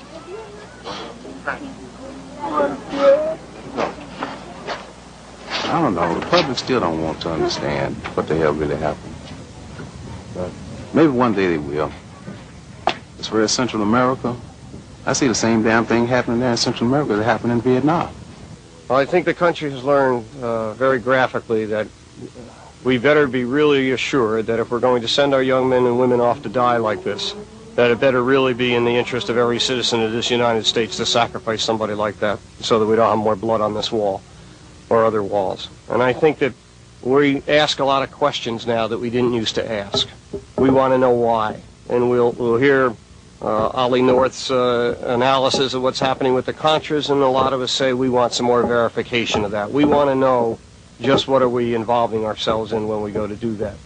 I don't know. The public still don't want to understand what the hell really happened. But maybe one day they will. As far as Central America, I see the same damn thing happening there in Central America that happened in Vietnam. Well, I think the country has learned very graphically that we better be really assured that if we're going to send our young men and women off to die like this, that it better really be in the interest of every citizen of this United States to sacrifice somebody like that so that we don't have more blood on this wall or other walls. And I think that we ask a lot of questions now that we didn't used to ask. We want to know why. And we'll hear Ollie North's analysis of what's happening with the Contras, and a lot of us say we want some more verification of that. We want to know just what are we involving ourselves in when we go to do that.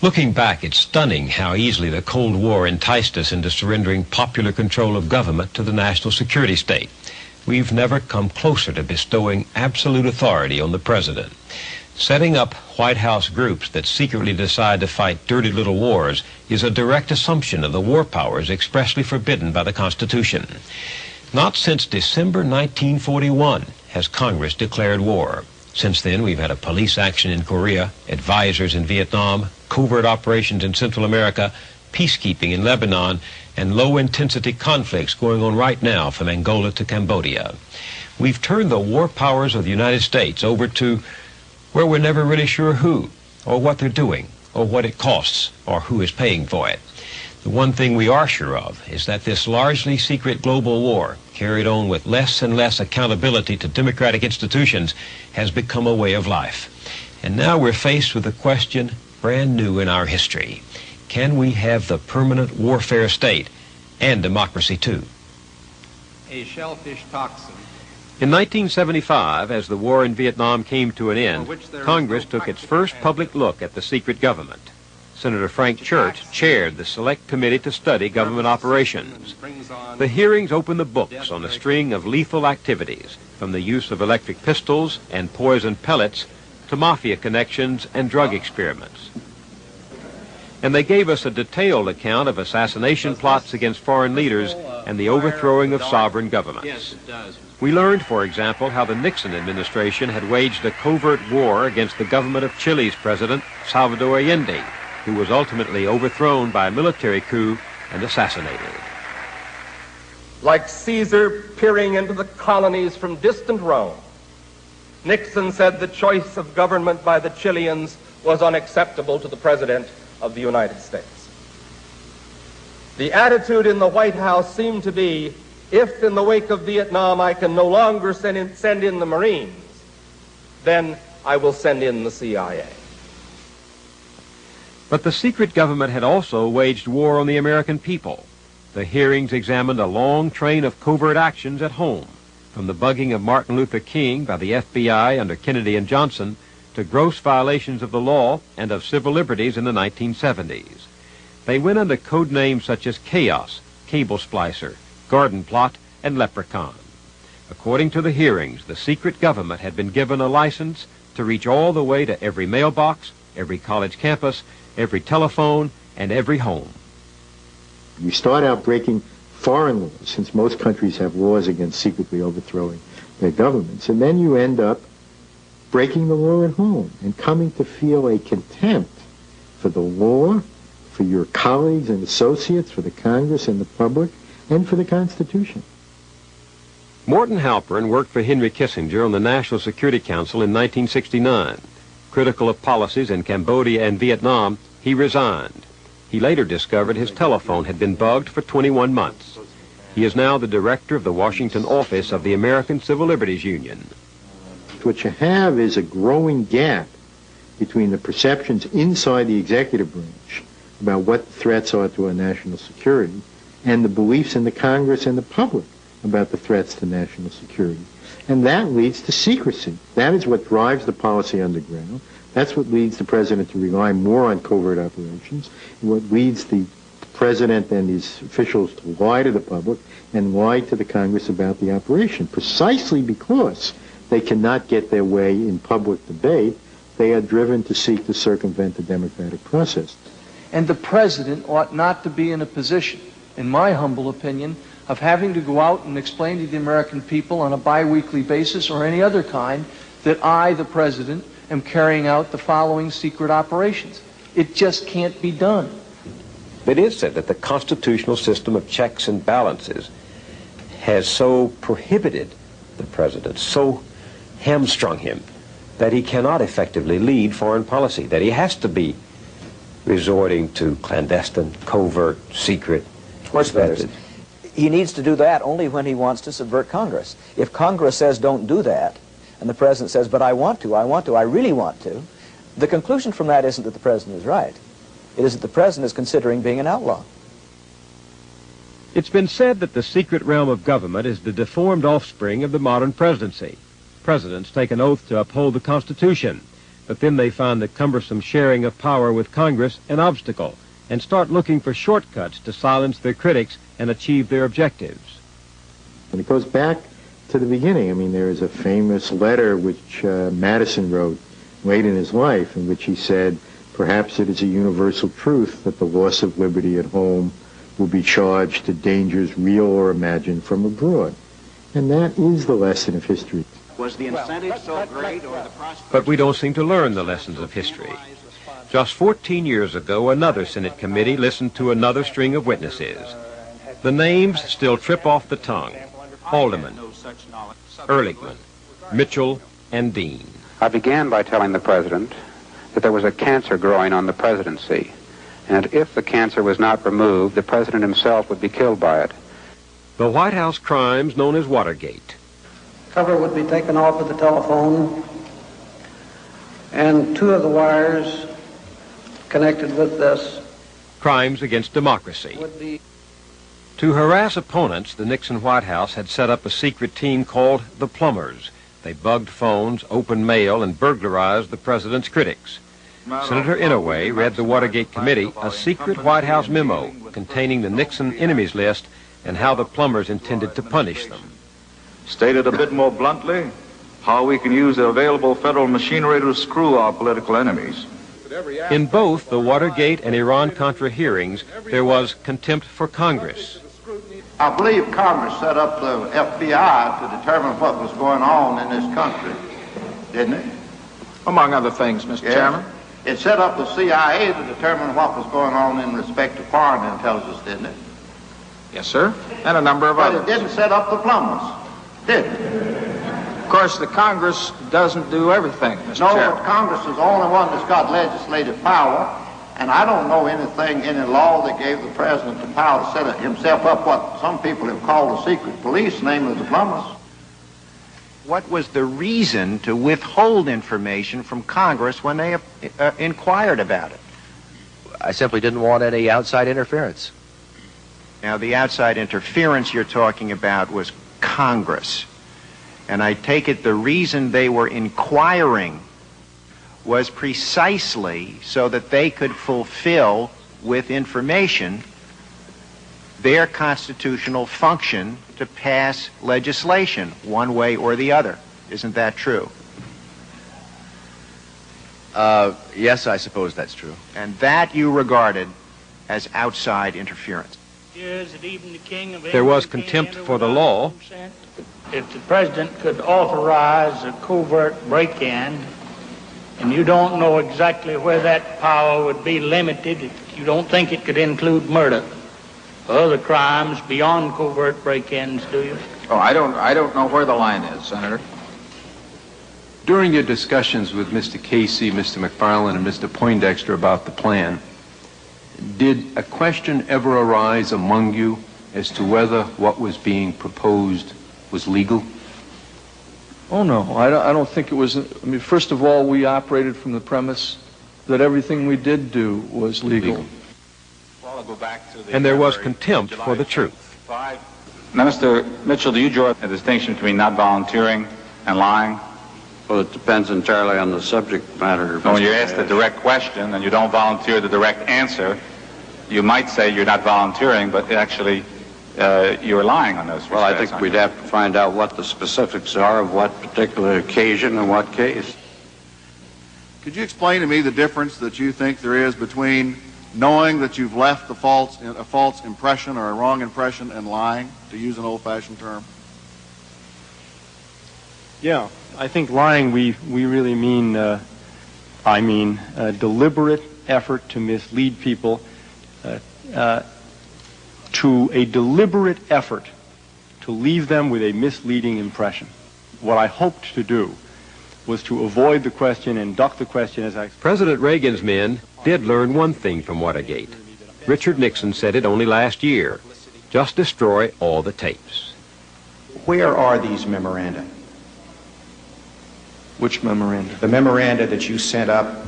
Looking back, it's stunning how easily the Cold War enticed us into surrendering popular control of government to the national security state. We've never come closer to bestowing absolute authority on the president. Setting up White House groups that secretly decide to fight dirty little wars is a direct assumption of the war powers expressly forbidden by the Constitution. Not since December 1941 has Congress declared war. Since then, we've had a police action in Korea, advisors in Vietnam, covert operations in Central America, peacekeeping in Lebanon, and low-intensity conflicts going on right now from Angola to Cambodia. We've turned the war powers of the United States over to where we're never really sure who, or what they're doing, or what it costs, or who is paying for it. The one thing we are sure of is that this largely secret global war, carried on with less and less accountability to democratic institutions, has become a way of life. And now we're faced with a question brand new in our history. Can we have the permanent warfare state and democracy too? A shellfish toxin. In 1975, as the war in Vietnam came to an end, Congress took its first public look at the secret government. Senator Frank Church chaired the Select Committee to study government operations. The hearings opened the books on a string of lethal activities, from the use of electric pistols and poison pellets to mafia connections and drug experiments. And they gave us a detailed account of assassination plots against foreign leaders and the overthrowing of sovereign governments. We learned, for example, how the Nixon administration had waged a covert war against the government of Chile's president, Salvador Allende, who was ultimately overthrown by a military coup and assassinated. Like Caesar peering into the colonies from distant Rome, Nixon said the choice of government by the Chileans was unacceptable to the President of the United States. The attitude in the White House seemed to be, if in the wake of Vietnam I can no longer send in the Marines, then I will send in the CIA. But the secret government had also waged war on the American people. The hearings examined a long train of covert actions at home, from the bugging of Martin Luther King by the FBI under Kennedy and Johnson to gross violations of the law and of civil liberties in the 1970s. They went under code names such as Chaos, Cable Splicer, Garden Plot, and Leprechaun. According to the hearings, the secret government had been given a license to reach all the way to every mailbox, every college campus, every telephone, and every home. You start out breaking foreign laws, since most countries have laws against secretly overthrowing their governments, and then you end up breaking the law at home and coming to feel a contempt for the law, for your colleagues and associates, for the Congress and the public, and for the Constitution. Morton Halperin worked for Henry Kissinger on the National Security Council in 1969. Critical of policies in Cambodia and Vietnam, he resigned. He later discovered his telephone had been bugged for 21 months. He is now the director of the Washington office of the American Civil Liberties Union. What you have is a growing gap between the perceptions inside the executive branch about what the threats are to our national security and the beliefs in the Congress and the public about the threats to national security. And that leads to secrecy. That is what drives the policy underground. That's what leads the president to rely more on covert operations, what leads the president and his officials to lie to the public and lie to the Congress about the operation. Precisely because they cannot get their way in public debate, they are driven to seek to circumvent the democratic process. And the president ought not to be in a position, in my humble opinion, of having to go out and explain to the American people on a bi-weekly basis or any other kind that I, the president, am carrying out the following secret operations. It just can't be done. It is said that the constitutional system of checks and balances has so prohibited the president, so hamstrung him, that he cannot effectively lead foreign policy, that he has to be resorting to clandestine, covert, secret methods. He needs to do that only when he wants to subvert Congress. If Congress says don't do that, and the president says, but I want to, I really want to, the conclusion from that isn't that the president is right. It is that the president is considering being an outlaw. It's been said that the secret realm of government is the deformed offspring of the modern presidency. Presidents take an oath to uphold the Constitution, but then they find the cumbersome sharing of power with Congress an obstacle and start looking for shortcuts to silence their critics and achieve their objectives. And it goes back to the beginning. I mean, there is a famous letter which Madison wrote late in his life in which he said, perhaps it is a universal truth that the loss of liberty at home will be charged to dangers real or imagined from abroad. And that is the lesson of history. Was the incentive so great or the prospect? But we don't seem to learn the lessons of history. Just 14 years ago, another Senate committee listened to another string of witnesses. The names still trip off the tongue. Haldeman, Ehrlichman, Mitchell, and Dean. I began by telling the president that there was a cancer growing on the presidency, and if the cancer was not removed, the president himself would be killed by it. The White House crimes known as Watergate. Cover would be taken off of the telephone, and two of the wires connected with this Crimes against democracy. would be To harass opponents, the Nixon White House had set up a secret team called the Plumbers. They bugged phones, opened mail, and burglarized the president's critics. Senator Inouye read the Watergate Committee a secret White House memo containing the Nixon enemies list and how the Plumbers intended to punish them. Stated a bit more bluntly, how we can use the available federal machinery to screw our political enemies. In both the Watergate and Iran-Contra hearings, there was contempt for Congress. I believe Congress set up the FBI to determine what was going on in this country, didn't it? Among other things, Mr. Chairman. It set up the CIA to determine what was going on in respect to foreign intelligence, didn't it? Yes, sir. And a number of others. But it didn't set up the plumbers, did it? Of course, the Congress doesn't do everything, Mr. No, Chairman. but Congress is the only one that's got legislative power, and I don't know anything, any law that gave the president the power to set himself up what some people have called a secret police, namely the plumbers. What was the reason to withhold information from Congress when they inquired about it? I simply didn't want any outside interference. Now, the outside interference you're talking about was Congress. And I take it the reason they were inquiring was precisely so that they could fulfill with information their constitutional function to pass legislation one way or the other. Isn't that true? Yes, I suppose that's true. And that you regarded as outside interference. There was contempt for the law. If the president could authorize a covert break-in, and you don't know exactly where that power would be limited, you don't think it could include murder or other crimes beyond covert break-ins, do you? Oh, I don't know where the line is, Senator. During your discussions with Mr. Casey, Mr. McFarland, and Mr. Poindexter about the plan, did a question ever arise among you as to whether what was being proposed was legal? Oh, no. I don't think it was. I mean, first of all, we operated from the premise that everything we did do was legal. Well, I'll go back to the And there was contempt for the truth. Now, Mr. Mitchell, do you draw a distinction between not volunteering and lying? Well, it depends entirely on the subject matter. So when you're asked a direct question and you don't volunteer the direct answer, you might say you're not volunteering, but actually you're lying on those respects. Well, I think we'd have to find out what the specifics are of what particular occasion and what case. Could you explain to me the difference that you think there is between knowing that you've left a false impression or a wrong impression and lying, to use an old-fashioned term? Yeah, I think lying we really mean, a deliberate effort to mislead people, to a deliberate effort to leave them with a misleading impression. What I hoped to do was to avoid the question and duck the question as I... President Reagan's men did learn one thing from Watergate. Richard Nixon said it only last year. Just destroy all the tapes. Where are these memoranda? Which memoranda? The memoranda that you sent up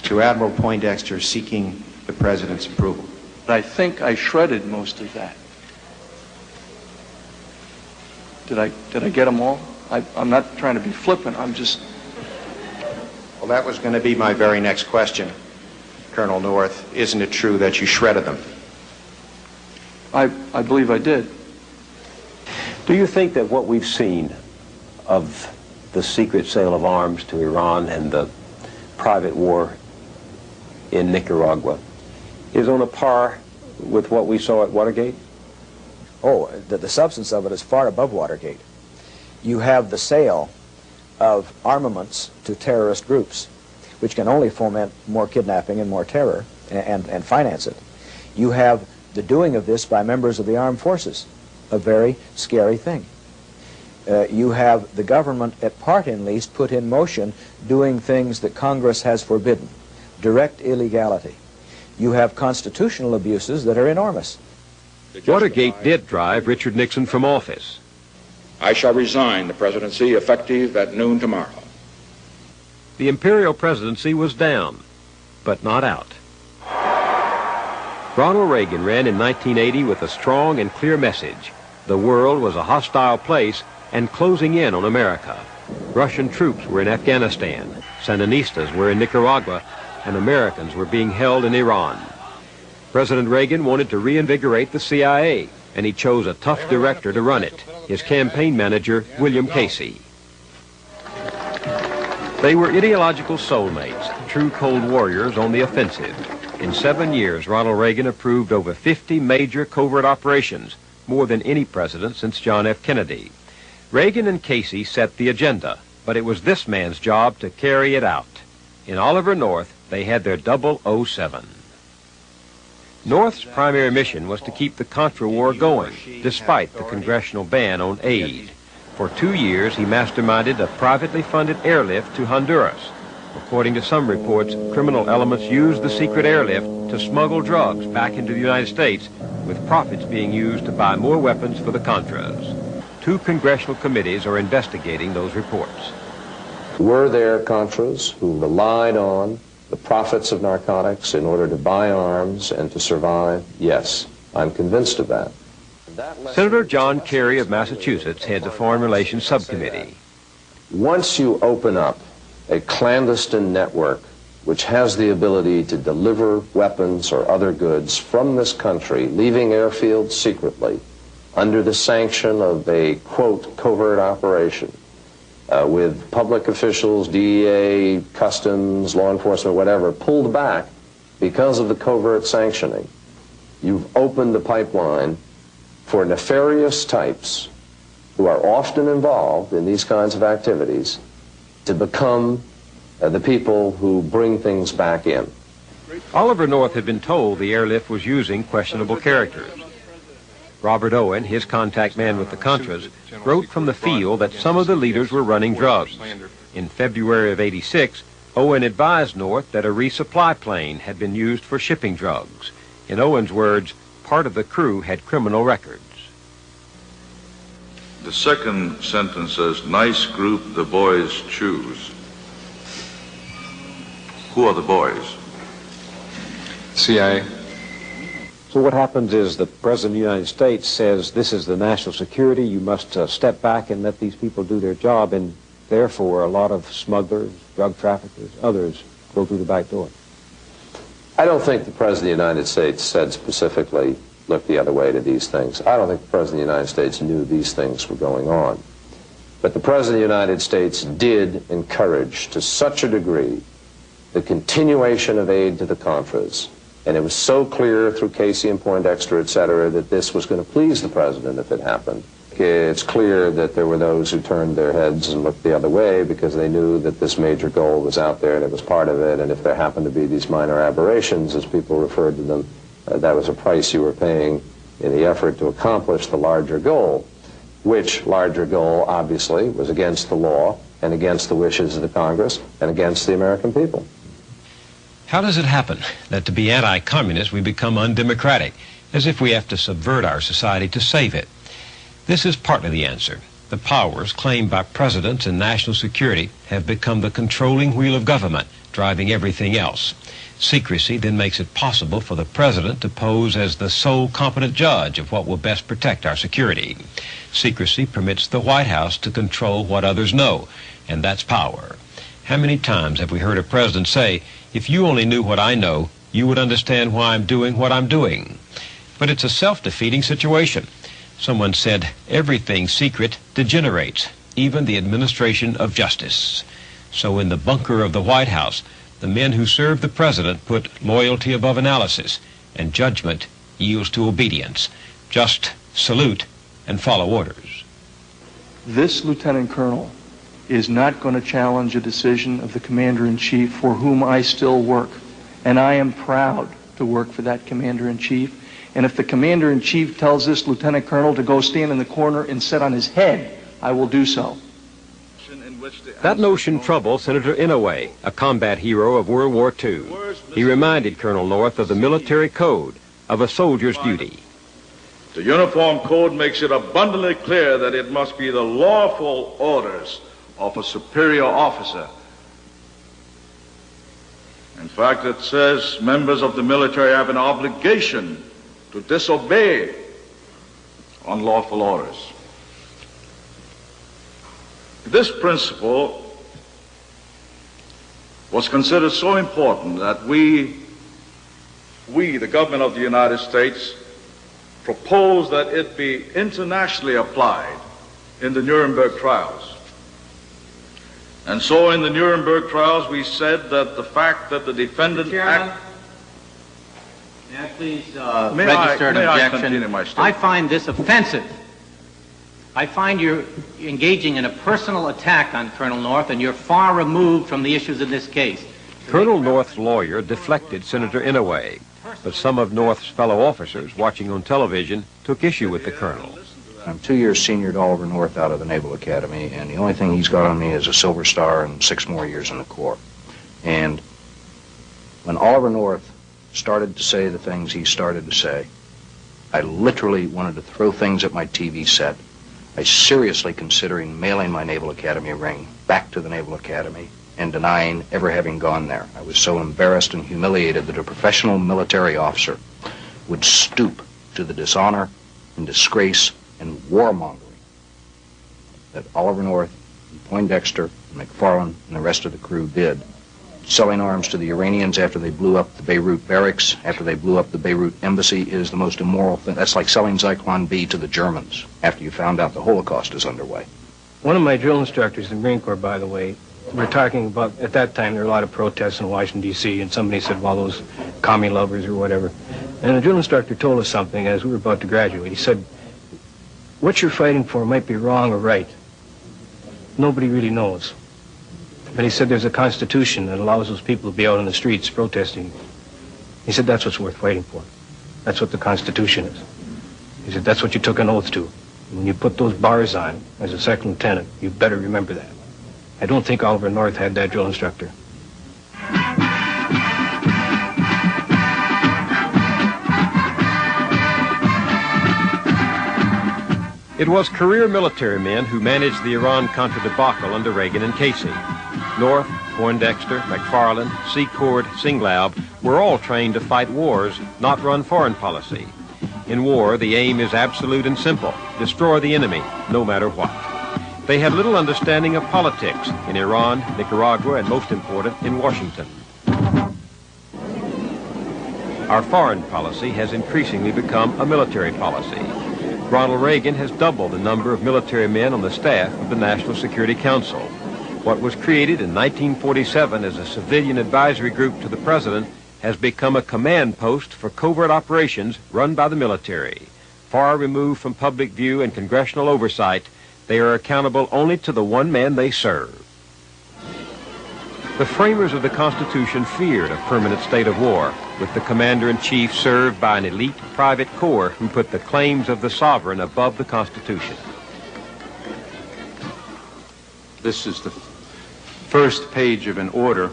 to Admiral Poindexter seeking the president's approval. I think I shredded most of that. Did I get them all? I'm not trying to be flippant. I'm just... Well, that was going to be my very next question, Colonel North. Isn't it true that you shredded them? I believe I did. Do you think that what we've seen of the secret sale of arms to Iran and the private war in Nicaragua is on a par with what we saw at Watergate? Oh, the substance of it is far above Watergate. You have the sale of armaments to terrorist groups, which can only foment more kidnapping and more terror and finance it. You have the doing of this by members of the armed forces, a very scary thing. You have the government, at part at least, put in motion doing things that Congress has forbidden, direct illegality. You have constitutional abuses that are enormous. Watergate did drive Richard Nixon from office. I shall resign the presidency effective at noon tomorrow. The imperial presidency was down, but not out. Ronald Reagan ran in 1980 with a strong and clear message. The world was a hostile place and closing in on America. Russian troops were in Afghanistan, Sandinistas were in Nicaragua, and Americans were being held in Iran. President Reagan wanted to reinvigorate the CIA, and he chose a tough director to run it, his campaign manager, William Casey. They were ideological soulmates, true Cold Warriors on the offensive. In 7 years, Ronald Reagan approved over 50 major covert operations, more than any president since John F. Kennedy. Reagan and Casey set the agenda, but it was this man's job to carry it out. In Oliver North, they had their 007. North's primary mission was to keep the Contra War going, despite the congressional ban on aid. For 2 years, he masterminded a privately funded airlift to Honduras. According to some reports, criminal elements used the secret airlift to smuggle drugs back into the United States, with profits being used to buy more weapons for the Contras. 2 congressional committees are investigating those reports. Were there Contras who relied on the profits of narcotics in order to buy arms and to survive? Yes, I'm convinced of that. Senator John Kerry of Massachusetts heads a Foreign Relations Subcommittee. Once you open up a clandestine network which has the ability to deliver weapons or other goods from this country, leaving airfields secretly, under the sanction of a, quote, covert operation, with public officials, DEA, customs, law enforcement, whatever, pulled back because of the covert sanctioning, you've opened the pipeline for nefarious types who are often involved in these kinds of activities to become the people who bring things back in. Oliver North had been told the airlift was using questionable characters. Robert Owen, his contact man with the Contras, wrote from the field that some of the leaders were running drugs. In February of '86, Owen advised North that a resupply plane had been used for shipping drugs. In Owen's words, part of the crew had criminal records. The second sentence says, nice group the boys choose. Who are the boys? CIA. So what happens is the President of the United States says, this is the national security, you must step back and let these people do their job, and therefore a lot of smugglers, drug traffickers, others go through the back door. I don't think the President of the United States said specifically, look the other way to these things. I don't think the President of the United States knew these things were going on. But the President of the United States did encourage to such a degree the continuation of aid to the Contras. And it was so clear through Casey and Poindexter, et cetera, that this was going to please the President if it happened. It's clear that there were those who turned their heads and looked the other way because they knew that this major goal was out there and it was part of it. And if there happened to be these minor aberrations, as people referred to them, that was a price you were paying in the effort to accomplish the larger goal, which larger goal, obviously, was against the law and against the wishes of the Congress and against the American people. How does it happen that to be anti-communist we become undemocratic, as if we have to subvert our society to save it? This is partly the answer. The powers claimed by presidents and national security have become the controlling wheel of government, driving everything else. Secrecy then makes it possible for the president to pose as the sole competent judge of what will best protect our security. Secrecy permits the White House to control what others know, and that's power. How many times have we heard a president say, if you only knew what I know, you would understand why I'm doing what I'm doing? But it's a self-defeating situation. Someone said, everything secret degenerates, even the administration of justice. So in the bunker of the White House, the men who serve the president put loyalty above analysis, and judgment yields to obedience. Just salute and follow orders. This lieutenant colonel is not going to challenge a decision of the commander-in-chief for whom I still work. And I am proud to work for that commander-in-chief. And if the commander-in-chief tells this lieutenant colonel to go stand in the corner and sit on his head, I will do so. That notion troubled Senator Inouye, a combat hero of World War II. He reminded Colonel North of the military code, of a soldier's duty. The Uniform Code makes it abundantly clear that it must be the lawful orders of a superior officer. In fact, it says members of the military have an obligation to disobey unlawful orders. This principle was considered so important that we, the government of the United States, proposed that it be internationally applied in the Nuremberg trials. And so in the Nuremberg trials, we said that the fact that the defendant... May I please register an objection? I find this offensive. I find you're engaging in a personal attack on Colonel North, and you're far removed from the issues in this case. Colonel North's lawyer deflected Senator Inouye, but some of North's fellow officers watching on television took issue with the colonel. I'm 2 years senior to Oliver North out of the Naval Academy, and the only thing he's got on me is a Silver Star and 6 more years in the Corps. And when Oliver North started to say the things he started to say, I literally wanted to throw things at my TV set. I seriously considering mailing my Naval Academy ring back to the Naval Academy and denying ever having gone there. I was so embarrassed and humiliated that a professional military officer would stoop to the dishonor and disgrace and warmongering that Oliver North and Poindexter and McFarland and the rest of the crew did, selling arms to the Iranians after they blew up the Beirut barracks, after they blew up the Beirut embassy, is the most immoral thing. That's like selling Zyklon B to the Germans after you found out the Holocaust is underway. One of my drill instructors in the Marine Corps, by the way, we're talking about, at that time, there were a lot of protests in Washington, D.C., and somebody said, well, those commie lovers or whatever. And the drill instructor told us something as we were about to graduate. He said, what you're fighting for might be wrong or right. Nobody really knows. But he said there's a constitution that allows those people to be out on the streets protesting. He said that's what's worth fighting for. That's what the Constitution is. He said that's what you took an oath to. When you put those bars on as a second lieutenant, you better remember that. I don't think Oliver North had that drill instructor. It was career military men who managed the Iran-Contra debacle under Reagan and Casey. North, Poindexter, McFarland, Secord, Singlaub were all trained to fight wars, not run foreign policy. In war, the aim is absolute and simple: destroy the enemy, no matter what. They had little understanding of politics in Iran, Nicaragua, and most important, in Washington. Our foreign policy has increasingly become a military policy. Ronald Reagan has doubled the number of military men on the staff of the National Security Council. What was created in 1947 as a civilian advisory group to the president has become a command post for covert operations run by the military. Far removed from public view and congressional oversight, they are accountable only to the one man they serve. The framers of the Constitution feared a permanent state of war, with the commander-in-chief served by an elite private corps who put the claims of the sovereign above the Constitution. This is the first page of an order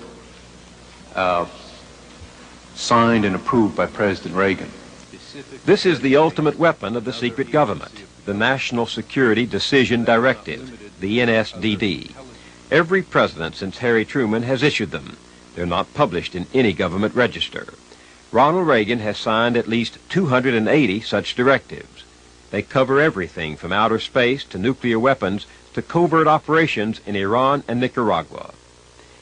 signed and approved by President Reagan. This is the ultimate weapon of the secret government, the National Security Decision Directive, the NSDD. Every president since Harry Truman has issued them. They're not published in any government register. Ronald Reagan has signed at least 280 such directives. They cover everything from outer space to nuclear weapons to covert operations in Iran and Nicaragua.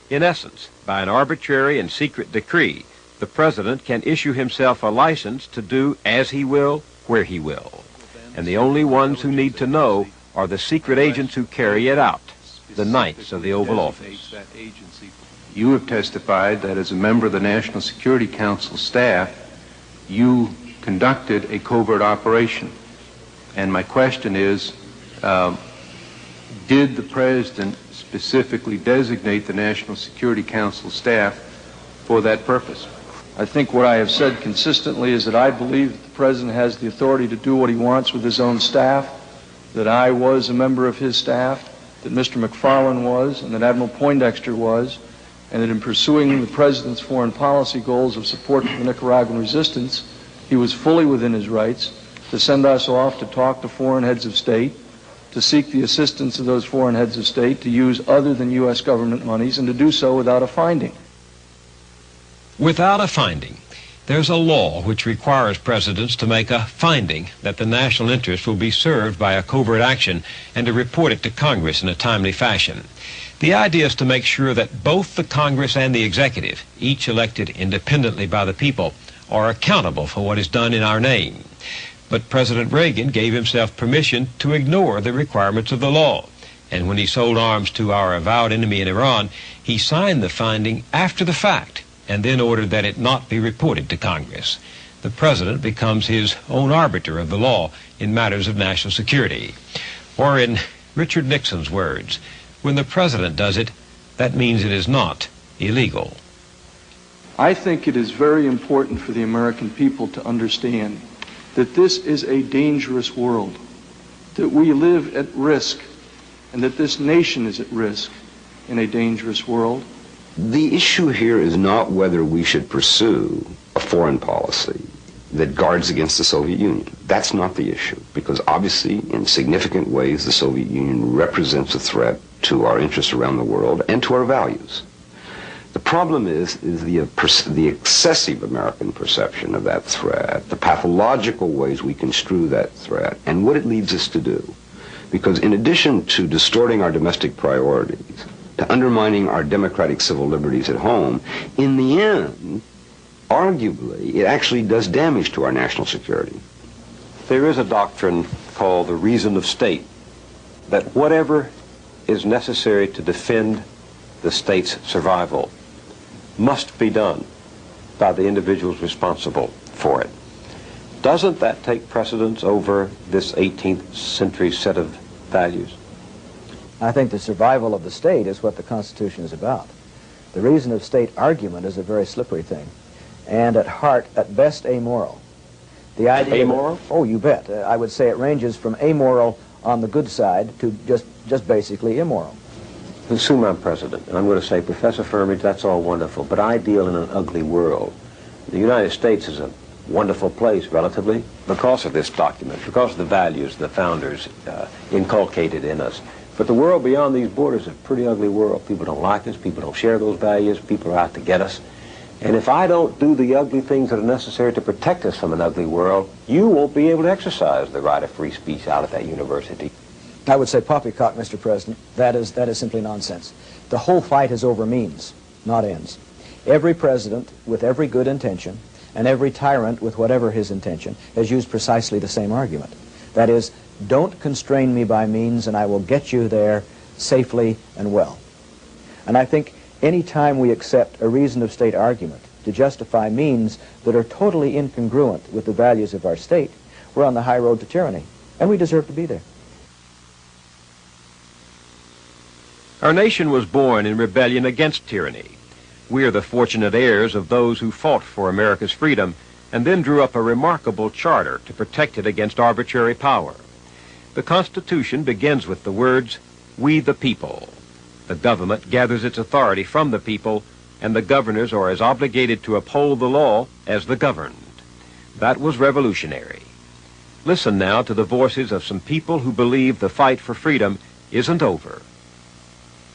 In essence, by an arbitrary and secret decree, the president can issue himself a license to do as he will, where he will. And the only ones who need to know are the secret agents who carry it out, the Knights of the Oval Office. You have testified that as a member of the National Security Council staff, you conducted a covert operation. And my question is, did the President specifically designate the National Security Council staff for that purpose? I think what I have said consistently is that I believe that the President has the authority to do what he wants with his own staff, that I was a member of his staff, that Mr. McFarland was, and that Admiral Poindexter was, and that in pursuing the President's foreign policy goals of support for the Nicaraguan resistance, he was fully within his rights to send us off to talk to foreign heads of state, to seek the assistance of those foreign heads of state, to use other than U.S. government monies, and to do so without a finding. Without a finding. There's a law which requires presidents to make a finding that the national interest will be served by a covert action and to report it to Congress in a timely fashion. The idea is to make sure that both the Congress and the executive, each elected independently by the people, are accountable for what is done in our name. But President Reagan gave himself permission to ignore the requirements of the law. And when he sold arms to our avowed enemy in Iran, he signed the finding after the fact and then ordered that it not be reported to Congress. The president becomes his own arbiter of the law in matters of national security. Or in Richard Nixon's words, when the president does it, that means it is not illegal. I think it is very important for the American people to understand that this is a dangerous world, that we live at risk, and that this nation is at risk in a dangerous world. The issue here is not whether we should pursue a foreign policy that guards against the Soviet Union. That's not the issue, because obviously in significant ways the Soviet Union represents a threat to our interests around the world and to our values. The problem is the excessive American perception of that threat, the pathological ways we construe that threat, and what it leads us to do. Because in addition to distorting our domestic priorities, to undermining our democratic civil liberties at home, in the end, arguably, it actually does damage to our national security. There is a doctrine called the reason of state, that whatever is necessary to defend the state's survival must be done by the individuals responsible for it. Doesn't that take precedence over this 18th century set of values? I think the survival of the state is what the Constitution is about. The reason of state argument is a very slippery thing, and at heart, at best, amoral. The idea amoral? Oh, you bet. I would say it ranges from amoral on the good side to just basically immoral. Assume I'm president, and I'm going to say, Professor Firmage, that's all wonderful, but I deal in an ugly world. The United States is a wonderful place, relatively, because of this document, because of the values the founders inculcated in us. But the world beyond these borders is a pretty ugly world. People don't like us, people don't share those values, people are out to get us. And if I don't do the ugly things that are necessary to protect us from an ugly world, you won't be able to exercise the right of free speech out at that university. I would say poppycock, Mr. President. That is simply nonsense. The whole fight is over means, not ends. Every president with every good intention and every tyrant with whatever his intention has used precisely the same argument. That is, don't constrain me by means and I will get you there safely and well. And I think any time we accept a reason of state argument to justify means that are totally incongruent with the values of our state, we're on the high road to tyranny, and we deserve to be there. Our nation was born in rebellion against tyranny. We are the fortunate heirs of those who fought for America's freedom and then drew up a remarkable charter to protect it against arbitrary power. The Constitution begins with the words, "We the people." The government gathers its authority from the people, and the governors are as obligated to uphold the law as the governed. That was revolutionary. Listen now to the voices of some people who believe the fight for freedom isn't over.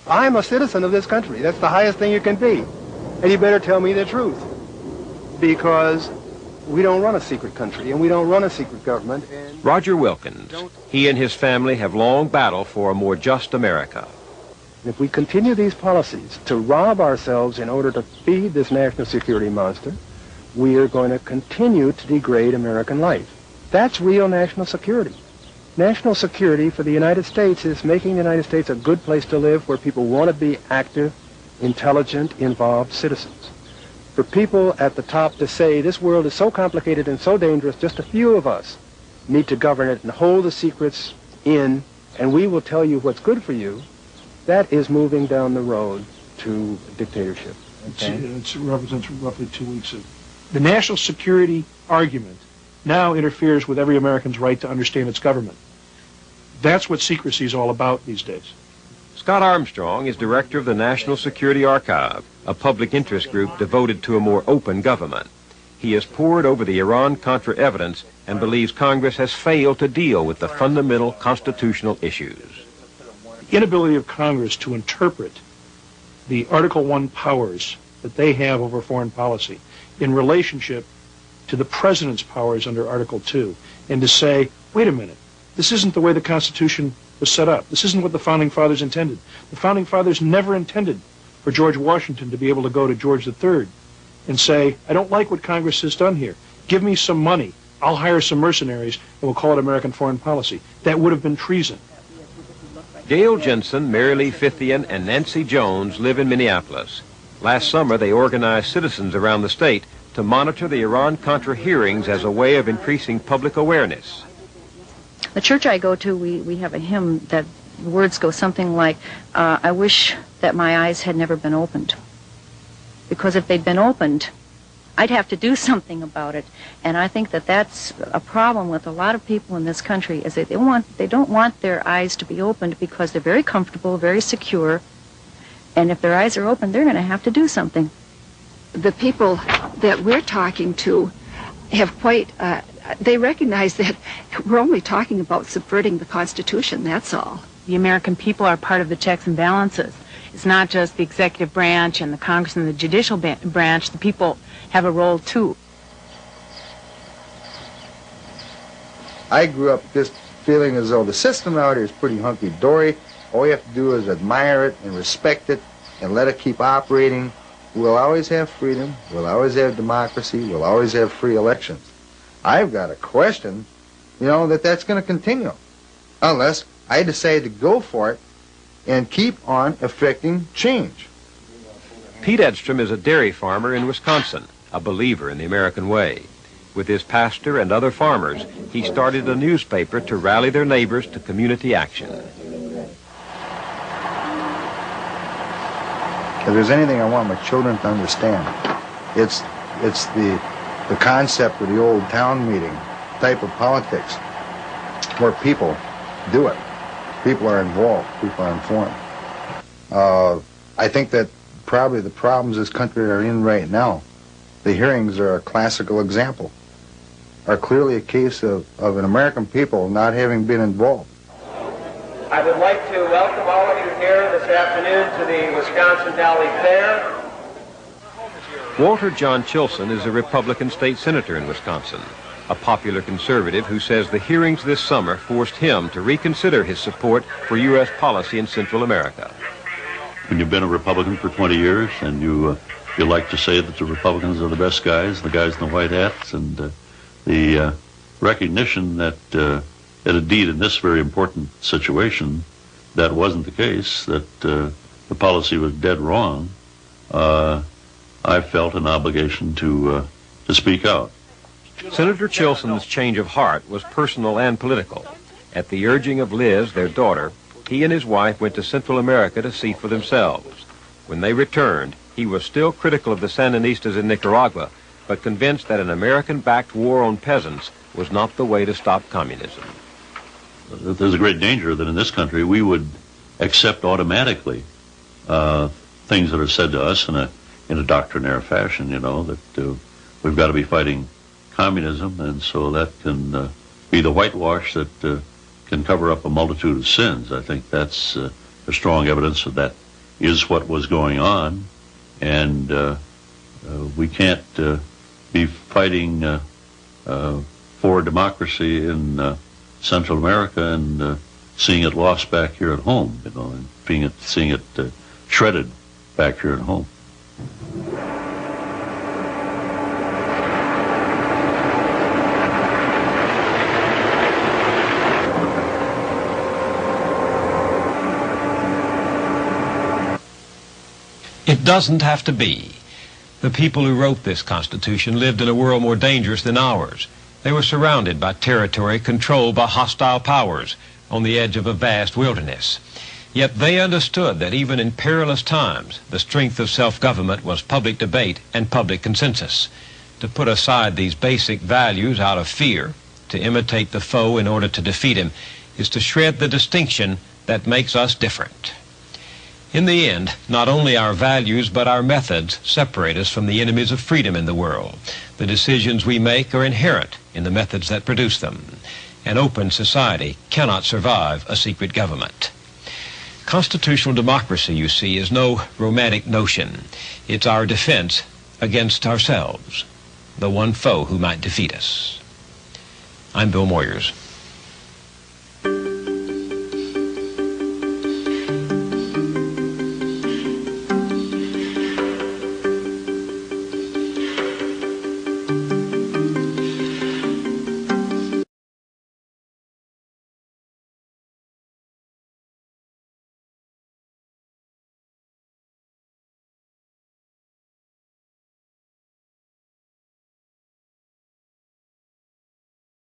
I'm a citizen of this country. That's the highest thing you can be. And you better tell me the truth. Because we don't run a secret country, and we don't run a secret government. And Roger Wilkins. He and his family have long battled for a more just America. if we continue these policies to rob ourselves in order to feed this national security monster, we are going to continue to degrade American life. That's real national security. National security for the United States is making the United States a good place to live where people want to be active, intelligent, involved citizens. For people at the top to say this world is so complicated and so dangerous, just a few of us need to govern it and hold the secrets in, and we will tell you what's good for you, that is moving down the road to dictatorship. Okay? It represents roughly 2 weeks of... The national security argument now interferes with every American's right to understand its government. That's what secrecy is all about these days. Scott Armstrong is director of the National Security Archive, a public interest group devoted to a more open government. He has pored over the Iran-Contra evidence and believes Congress has failed to deal with the fundamental constitutional issues. The inability of Congress to interpret the Article I powers that they have over foreign policy in relationship to the President's powers under Article II, and to say, wait a minute, this isn't the way the Constitution was set up. This isn't what the Founding Fathers intended. The Founding Fathers never intended for George Washington to be able to go to George III and say, I don't like what Congress has done here. Give me some money. I'll hire some mercenaries, and we'll call it American foreign policy. That would have been treason. Gail Jensen, Mary Lee Fithian, and Nancy Jones live in Minneapolis. Last summer, they organized citizens around the state to monitor the Iran-Contra hearings as a way of increasing public awareness. The church I go to, we have a hymn that the words go something like, I wish that my eyes had never been opened. Because if they'd been opened, I'd have to do something about it. And I think that that's a problem with a lot of people in this country, is that they don't want their eyes to be opened because they're very comfortable, very secure. And if their eyes are open, they're going to have to do something. The people that we're talking to have quite, they recognize that we're only talking about subverting the Constitution, that's all. The American people are part of the checks and balances. It's not just the executive branch and the Congress and the judicial branch. The people have a role too. I grew up just feeling as though the system out here is pretty hunky-dory. All you have to do is admire it and respect it and let it keep operating. We'll always have freedom. We'll always have democracy. We'll always have free elections. I've got a question, that's going to continue unless I decide to go for it and keep on effecting change. Pete Edstrom is a dairy farmer in Wisconsin, a believer in the American way. With his pastor and other farmers, he started a newspaper to rally their neighbors to community action. If there's anything I want my children to understand, it's the concept of the old town meeting type of politics where people do it. People are involved. People are informed. I think that probably the problems this country are in right now, the hearings are a classical example, are clearly a case of an American people not having been involved. I would like to welcome all of you here this afternoon to the Wisconsin Valley Fair. Walter John Chilson is a Republican state senator in Wisconsin, a popular conservative who says the hearings this summer forced him to reconsider his support for U.S. policy in Central America. When you've been a Republican for 20 years and you like to say that the Republicans are the best guys, the guys in the white hats, and the recognition that indeed in this very important situation that wasn't the case, that the policy was dead wrong, I felt an obligation to speak out. Senator Chilson's change of heart was personal and political. At the urging of Liz, their daughter, he and his wife went to Central America to see for themselves. When they returned, he was still critical of the Sandinistas in Nicaragua, but convinced that an American-backed war on peasants was not the way to stop communism. There's a great danger that in this country we would accept automatically things that are said to us in a doctrinaire fashion, that we've got to be fighting communism, and so that can be the whitewash that can cover up a multitude of sins. I think that's a strong evidence that is what was going on, and we can't be fighting for democracy in Central America and seeing it lost back here at home, and seeing it shredded back here at home. It doesn't have to be. The people who wrote this Constitution lived in a world more dangerous than ours. They were surrounded by territory controlled by hostile powers on the edge of a vast wilderness. Yet they understood that even in perilous times, the strength of self-government was public debate and public consensus. To put aside these basic values out of fear, to imitate the foe in order to defeat him, is to shred the distinction that makes us different. In the end, not only our values but our methods separate us from the enemies of freedom in the world. The decisions we make are inherent in the methods that produce them. An open society cannot survive a secret government. Constitutional democracy, you see, is no romantic notion. It's our defense against ourselves, the one foe who might defeat us. I'm Bill Moyers.